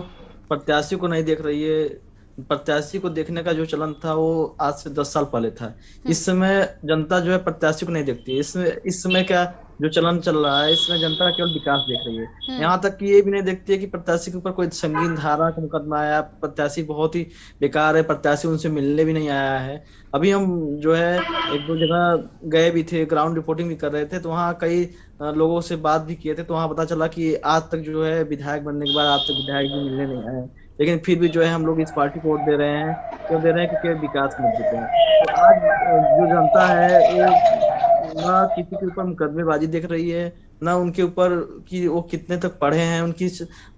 प्रत्याशी को नहीं देख रही है। प्रत्याशी को देखने का जो चलन था वो आज से 10 साल पहले था। इस समय जनता जो है प्रत्याशी को नहीं देखती है। इस समय क्या जो चलन चल रहा है, इसमें जनता केवल विकास देख रही है। यहाँ तक कि ये भी नहीं देखती है कि प्रत्याशी के ऊपर कोई संगीन धारा का मुकदमा आया, प्रत्याशी बहुत ही बेकार है, प्रत्याशी उनसे मिलने भी नहीं आया है। अभी हम जो है एक दो जगह गए भी थे, ग्राउंड रिपोर्टिंग भी कर रहे थे, तो वहाँ कई लोगों से बात भी किए थे, तो वहाँ पता चला कि आज तक जो है विधायक बनने के बाद आज तक विधायक भी मिलने नहीं आए। लेकिन फिर भी जो है हम लोग इस पार्टी को वोट दे रहे हैं, क्यों दे रहे हैं? क्योंकि विकास मुद्दे पे है। तो आज जो जनता है वो ना किसी के ऊपर मुकदमेबाजी देख रही है, ना उनके ऊपर कि वो कितने तक पढ़े हैं,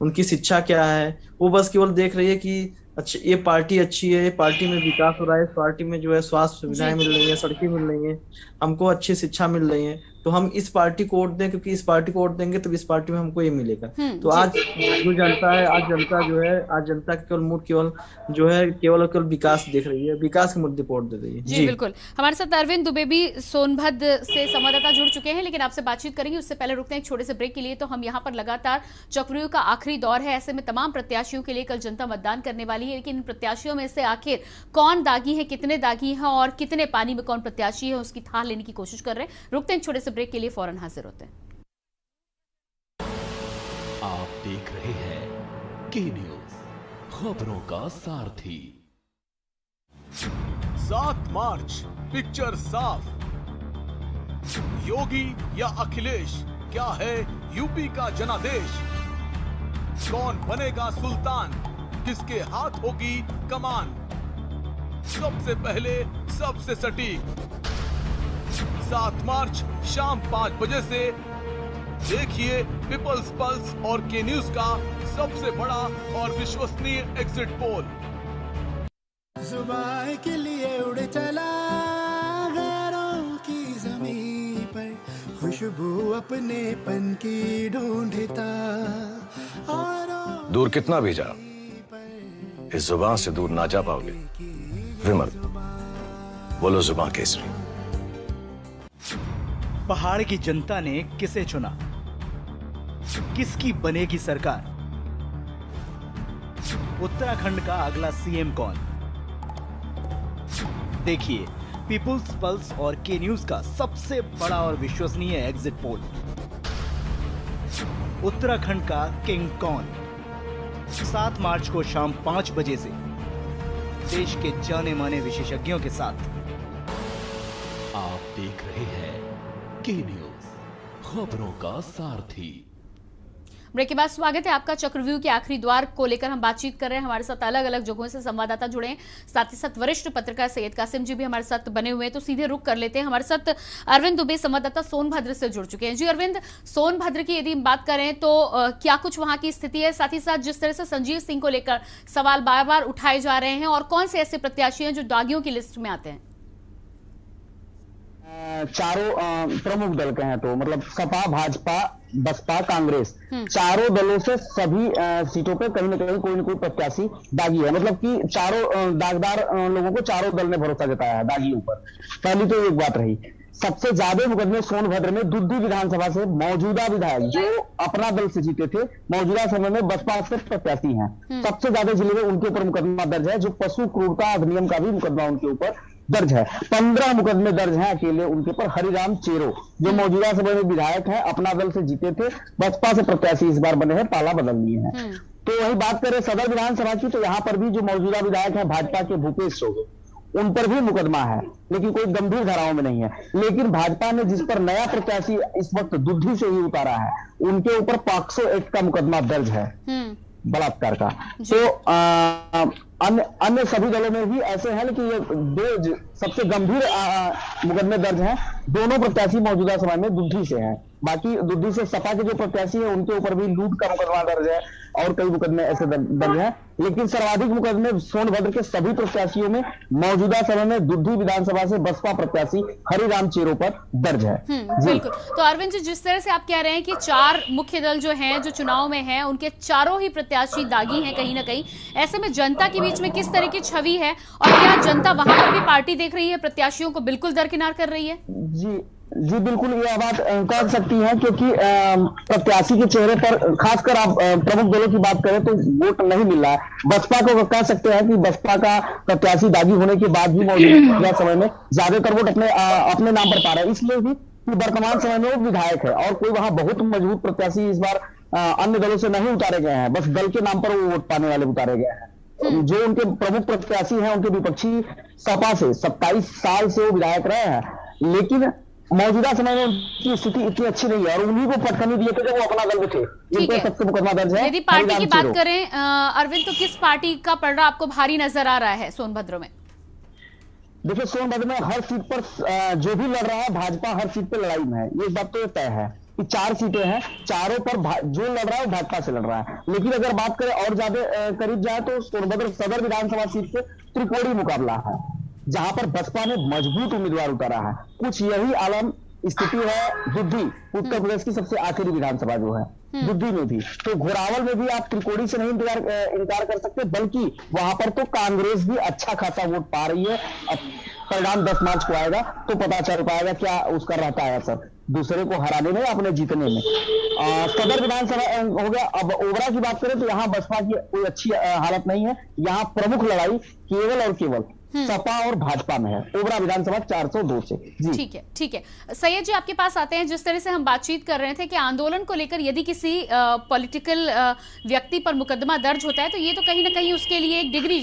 उनकी शिक्षा क्या है। वो बस केवल देख रही है कि अच्छा ये पार्टी अच्छी है, पार्टी में विकास हो रहा है, इस पार्टी में जो है स्वास्थ्य सुविधाएं मिल रही है, सड़कें मिल रही हैं, हमको अच्छी शिक्षा मिल रही है, तो हम इस पार्टी को वोट दें, क्योंकि इस पार्टी को वोट देंगे तो इस पार्टी में हमको ये मिलेगा। तो आज जो जनता है, आज जनता जो है, आज जनता केवल मूड केवल जो है केवल विकास देख रही है, विकास के मुद्दे पर वोट दे रही है। जी बिल्कुल। हमारे साथ अरविंद दुबे भी सोनभद्र से संवाददाता जुड़ चुके हैं, लेकिन आपसे बातचीत करेंगे उससे पहले रुकते हैं एक छोटे से ब्रेक के लिए। तो हम यहाँ पर लगातार चक्रव्यूह का आखिरी दौर है, ऐसे में तमाम प्रत्याशियों के लिए कल जनता मतदान करने वाली है, लेकिन इन प्रत्याशियों में से आखिर कौन दागी है, कितने दागी हैं और कितने पानी में कौन प्रत्याशी है, उसकी थाह लेने की कोशिश कर रहे हैं। रुकते हैं छोटे से ब्रेक के लिए, फौरन हाजिर होते हैं। आप देख रहे हैं के न्यूज, खबरों का सारथी। 7 मार्च पिक्चर साफ। योगी या अखिलेश, क्या है यूपी का जनादेश? कौन बनेगा सुल्तान, किसके हाथ होगी कमान? सबसे पहले सबसे सटीक 7 मार्च शाम 5 बजे से देखिए पीपल्स पल्स और के न्यूज का सबसे बड़ा और विश्वसनीय एग्जिट पोल। जुबान के लिए उड़ चला गैरों की ज़मीं पर, खुशबू अपने पन की ढूंढता और दूर कितना भी जा, इस जुबान से दूर ना जा पाओगे। विमल, बोलो जुबान केसरी। पहाड़ की जनता ने किसे चुना? किसकी बनेगी सरकार? उत्तराखंड का अगला सीएम कौन? देखिए पीपुल्स पल्स और के न्यूज का सबसे बड़ा और विश्वसनीय एग्जिट पोल। उत्तराखंड का किंग कौन? 7 मार्च को शाम 5 बजे से देश के जाने माने विशेषज्ञों के साथ। आप देख रहे हैं के न्यूज, खबरों का सारथी। ब्रेक के बाद स्वागत है आपका चक्रव्यूह के आखिरी द्वार को लेकर हम बातचीत कर रहे हैं। हमारे साथ अलग अलग जगहों से संवाददाता जुड़े हैं, साथ ही साथ वरिष्ठ पत्रकार सैयद कासिम जी भी हमारे साथ बने हुए हैं। तो सीधे रुक कर लेते हैं, हमारे साथ अरविंद दुबे संवाददाता सोनभद्र से जुड़ चुके हैं। जी अरविंद, सोनभद्र की यदि हम बात करें तो क्या कुछ वहां की स्थिति है, साथ ही साथ जिस तरह से संजीव सिंह को लेकर सवाल बार बार उठाए जा रहे हैं और कौन से ऐसे प्रत्याशी हैं जो दागियों की लिस्ट में आते हैं? चारों प्रमुख दल के हैं, तो मतलब सपा, भाजपा, बसपा, कांग्रेस, चारों दलों से सभी सीटों पे कहीं ना कहीं कोई न कोई प्रत्याशी दागी है। मतलब कि चारों दागदार लोगों को चारों दल ने भरोसा जताया है दागियों पर। पहली तो एक बात रही। सबसे ज्यादा मुकदमे सोनभद्र में दुद्दी विधानसभा से मौजूदा विधायक जो अपना दल से जीते थे, मौजूदा समय में बसपा से प्रत्याशी हैं, सबसे ज्यादा जिले में उनके ऊपर मुकदमा दर्ज है। जो पशु क्रूरता अधिनियम का भी मुकदमा उनके ऊपर दर्ज है। 15 मुकदमे दर्ज हैं अकेले उनके ऊपर। हरिराम चेरो जो मौजूदा समय में विधायक है, अपना दल से जीते थे, बसपा से प्रत्याशी इस बार बने हैं, पाला बदल लिए हैं। तो वही बात करें सदर विधानसभा की, तो यहाँ पर भी जो मौजूदा विधायक है भाजपा के भूपेश चौबे, उन पर भी मुकदमा है, लेकिन कोई गंभीर धाराओं में नहीं है। लेकिन भाजपा ने जिस पर नया प्रत्याशी इस वक्त दुद्धि से ही उतारा है, उनके ऊपर पॉक्सो एक्ट का मुकदमा दर्ज है, बलात्कार का। तो अन्य सभी दलों में भी ऐसे हैं, लेकिन ये दो सबसे गंभीर मुकदमे दर्ज हैं। दोनों प्रत्याशी मौजूदा समय में दुद्धि से हैं। बाकी दुद्धि से सपा के जो प्रत्याशी है उनके ऊपर भी लूट का मुकदमा दर्ज है और कई मुकदमे ऐसे दर्ज हैं। लेकिन सर्वाधिक मुकदमे सोनभद्र के सभी प्रत्याशियों में मौजूदा समय में दुद्धि विधानसभा से बसपा प्रत्याशी हरिराम चेरो पर दर्ज है। बिल्कुल। तो अरविंद जी, जिस तरह से आप कह रहे हैं कि 4 मुख्य दल जो हैं जो चुनाव में हैं, उनके चारों ही प्रत्याशी दागी हैं कहीं ना कहीं, ऐसे में जनता के बीच में किस तरह की छवि है और क्या जनता वहां पर भी पार्टी देख रही है, प्रत्याशियों को बिल्कुल दरकिनार कर रही है? जी बिल्कुल, ये बात कह सकती है, क्योंकि प्रत्याशी के चेहरे पर खासकर आप प्रमुख दलों की बात करें तो वोट नहीं मिल रहा है। बसपा को कह सकते हैं कि बसपा का प्रत्याशी दागी होने के बाद भी मौजूदा समय में ज्यादातर वोट अपने नाम पर पा रहा है, इसलिए भी कि वर्तमान समय में वो विधायक है और कोई वहां बहुत मजबूत प्रत्याशी इस बार अन्य दलों से नहीं उतारे गए हैं, बस दल के नाम पर वो वोट पाने वाले उतारे गए हैं। जो उनके प्रमुख प्रत्याशी हैं, उनके विपक्षी सपा से 27 साल से वो विधायक रहे हैं, लेकिन मौजूदा समय में उनकी स्थिति इतनी अच्छी नहीं है और उन्हीं को पटखनी दिए थे जब वो अपना दल में थे। इनके सबसे मुकदमा दर्ज है। यदि पार्टी की बात करें अरविंद, तो किस पार्टी का पलड़ा आपको भारी नजर आ रहा है सोनभद्र में? देखिए, सोनभद्र में हर सीट पर जो भी लड़ रहा है, भाजपा हर सीट पर लड़ाई में है, ये बात तो तय है कि 4 सीटें हैं, चारों पर जो लड़ रहा है वो भाजपा से लड़ रहा है। लेकिन अगर बात करें और ज्यादा करीब जाए तो सोनभद्र सदर विधानसभा सीट से त्रिकोणीय मुकाबला है, जहां पर बसपा ने मजबूत उम्मीदवार उतारा है। कुछ यही आलम स्थिति है दुद्धि, उत्तर प्रदेश की सबसे आखिरी विधानसभा जो है दुद्धि में भी। तो घोरावल में भी आप त्रिकोणी से नहीं इनकार कर सकते, बल्कि वहां पर तो कांग्रेस भी अच्छा खासा वोट पा रही है। अब परिणाम 10 मार्च को आएगा तो पता चल पाएगा क्या उसका रहता है असर, दूसरे को हराने में, अपने जीतने में। सदर विधानसभा हो गया। अब ओबरा की बात करें तो यहाँ बसपा की कोई अच्छी हालत नहीं है। यहाँ प्रमुख लड़ाई केवल और केवल सपा और भाजपा में है, ओबरा विधानसभा 402 से। जी ठीक है। सैयद जी, आपके पास आते हैं। जिस तरह से हम बातचीत कर रहे थे कि आंदोलन को लेकर यदि किसी पॉलिटिकल व्यक्ति पर मुकदमा दर्ज होता है तो ये तो कहीं ना कहीं उसके लिए एक डिग्री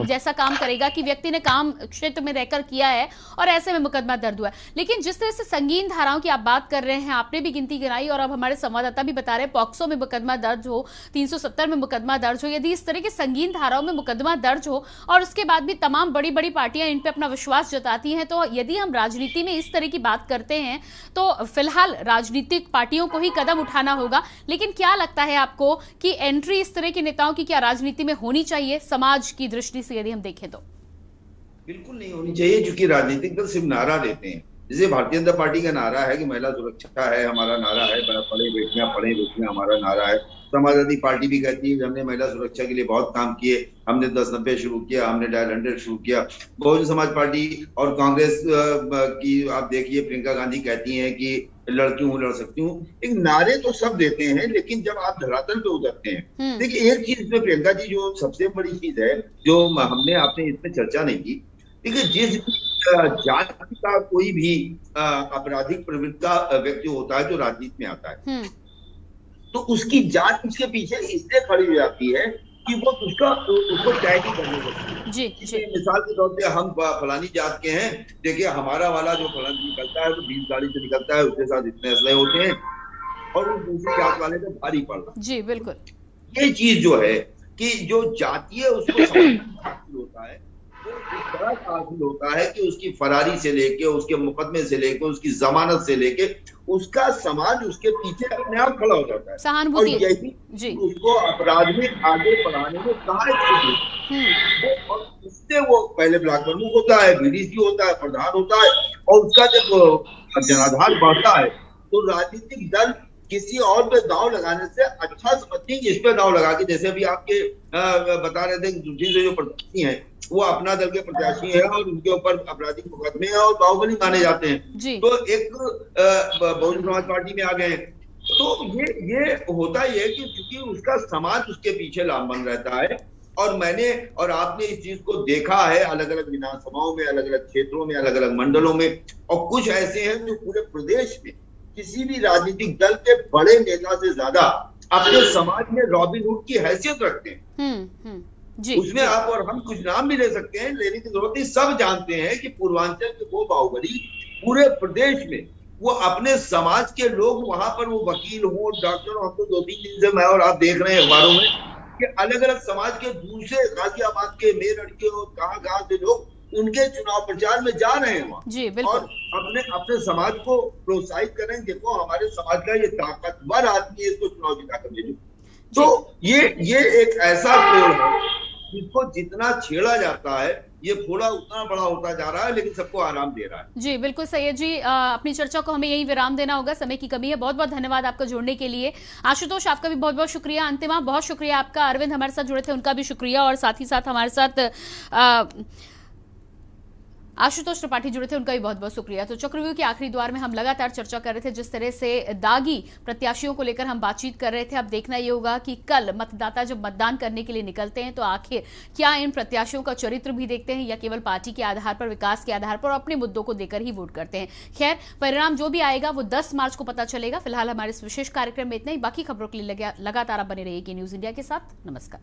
जैसा काम करेगा कि व्यक्ति ने काम क्षेत्र में रहकर किया है और ऐसे में मुकदमा दर्ज हुआ है। लेकिन जिस तरह से संगीन धाराओं की आप बात कर रहे हैं, आपने भी गिनती गिनाई और अब हमारे संवाददाता भी बता रहे हैं, पॉक्सो में मुकदमा दर्ज हो, 370 में मुकदमा दर्ज हो, यदि इस तरह के संगीन धाराओं में मुकदमा दर्ज हो और उसके बाद भी तमाम बड़ी पार्टियां इन पे अपना विश्वास जताती हैं, तो यदि हम राजनीति में इस तरह की बात करते हैं तो फिलहाल राजनीतिक पार्टियों को ही कदम उठाना होगा। लेकिन क्या लगता है आपको कि एंट्री इस तरह के नेताओं की क्या राजनीति में होनी चाहिए समाज की दृष्टि से यदि हम देखें तो? बिल्कुल नहीं होनी चाहिए, क्योंकि राजनीतिक दल सिर्फ नारा देते हैं। जैसे भारतीय जनता पार्टी का नारा है कि महिला सुरक्षा है, हमारा नारा है, पढ़े बेटियां हमारा नारा है। समाजवादी पार्टी भी कहती है कि हमने महिला सुरक्षा के लिए बहुत काम किए, हमने 1090 शुरू किया, हमने डायल 100 शुरू किया। बहुजन समाज पार्टी और कांग्रेस की आप देखिए, प्रियंका गांधी कहती हैं कि लड़की हूँ, लड़ सकती हूँ। एक नारे तो सब देते हैं, लेकिन जब आप धरातल पे उतरते हैं, देखिए एक चीज इसमें प्रियंका जी जो सबसे बड़ी चीज है जो हमने आपने इसमें चर्चा नहीं की, देखिए जिस जाति का कोई भी आपराधिक प्रवृत्ति का व्यक्ति होता है जो राजनीति में आता है, तो उसकी जात उसके पीछे इसलिए खड़ी हो जाती है कि वो उसको तय नहीं करने लगती है। मिसाल के तौर पे हम फलानी जात के हैं, देखिए हमारा वाला जो फलानी निकलता है वो 20 गाड़ी से निकलता है, उसके साथ इतने असले होते हैं, और उस दूसरी जात वाले पे भारी पड़ रहा। जी बिल्कुल, ये चीज जो है कि जो जातीय उसको समझना होता है, वो इस तरह का हासिल होता है कि उसकी फरारी से लेके, उसके मुकदमे से लेके, उसकी जमानत से लेके, उसका समाज उसके पीछे अपने आप खड़ा हो जाता है। सहानुभूति। और यही उसको अपराध में आगे बढ़ाने में सहायक, और उससे वो पहले ब्लॉक प्रमुख होता है, बीडीसी होता है, प्रधान होता है, और उसका जब जनाधार बढ़ता है तो राजनीतिक दल किसी और पे दांव लगाने से अच्छा समझती है इस पे दांव लगा के, जैसे अभी आपके बता रहे थे दूसरी जो प्रत्याशी हैं वो अपना दल के प्रत्याशी है और उनके ऊपर आपराधिक मुकदमे हैं और बाहुबली माने जाते हैं, तो एक बहुजन समाज पार्टी में आ गए। तो ये होता ही है कि क्योंकि उसका समाज उसके पीछे लामबंद रहता है। और मैंने और आपने इस चीज को देखा है अलग अलग विधानसभाओं में, अलग अलग क्षेत्रों में, अलग अलग मंडलों में, और कुछ ऐसे हैं जो पूरे प्रदेश में किसी भी राजनीतिक दल के बड़े नेता से ज्यादा अपने समाज में रॉबिन हुड की हैसियत रखते हैं। उसमें आप और हम कुछ नाम भी ले सकते हैं, लेने की जरूरत नहीं। सब जानते हैं कि पूर्वांचल के वो बाहुबली पूरे प्रदेश में वो अपने समाज के लोग वहां पर वो वकील हो, डॉक्टर हो, हम तो 2-3 दिन से मैं और आप देख रहे हैं अखबारों में कि अलग अलग समाज के दूसरे गाजियाबाद के, मेरठ के और कहां से लोग उनके चुनाव प्रचार में जा रहे हैं वहां, और अपने समाज को प्रोत्साहित करें, देखो हमारे समाज का ये ताकतवर आदमी है, इसको चुनाव जिता कर भेजो। तो ये एक ऐसा फोड़ है जिसको जितना छेड़ा जाता है ये फोड़ा उतना बड़ा होता जा रहा है, लेकिन सबको आराम दे रहा है। जी बिल्कुल सैयद जी, अपनी चर्चा को हमें यही विराम देना होगा, समय की कमी है। बहुत बहुत धन्यवाद आपका जुड़ने के लिए। आशुतोष, आपका भी बहुत बहुत शुक्रिया। अंतिमा, बहुत शुक्रिया आपका। अरविंद हमारे साथ जुड़े थे, उनका भी शुक्रिया। और साथ ही साथ हमारे साथ आशुतोष त्रिपाठी जुड़े थे, उनका भी बहुत बहुत शुक्रिया। तो चक्रव्यूह के आखिरी द्वार में हम लगातार चर्चा कर रहे थे, जिस तरह से दागी प्रत्याशियों को लेकर हम बातचीत कर रहे थे। अब देखना ये होगा कि कल मतदाता जब मतदान करने के लिए निकलते हैं तो आखिर क्या इन प्रत्याशियों का चरित्र भी देखते हैं या केवल पार्टी के आधार पर, विकास के आधार पर और अपने मुद्दों को देकर ही वोट करते हैं। खैर, परिणाम जो भी आएगा वो 10 मार्च को पता चलेगा। फिलहाल हमारे इस विशेष कार्यक्रम में इतना ही। बाकी खबरों के लिए लगातार आप बने रहिए न्यूज इंडिया के साथ। नमस्कार।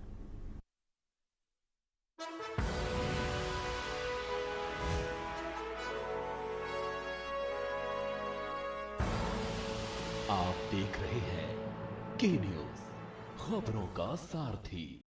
आप देख रहे हैं के न्यूज, खबरों का सारथी।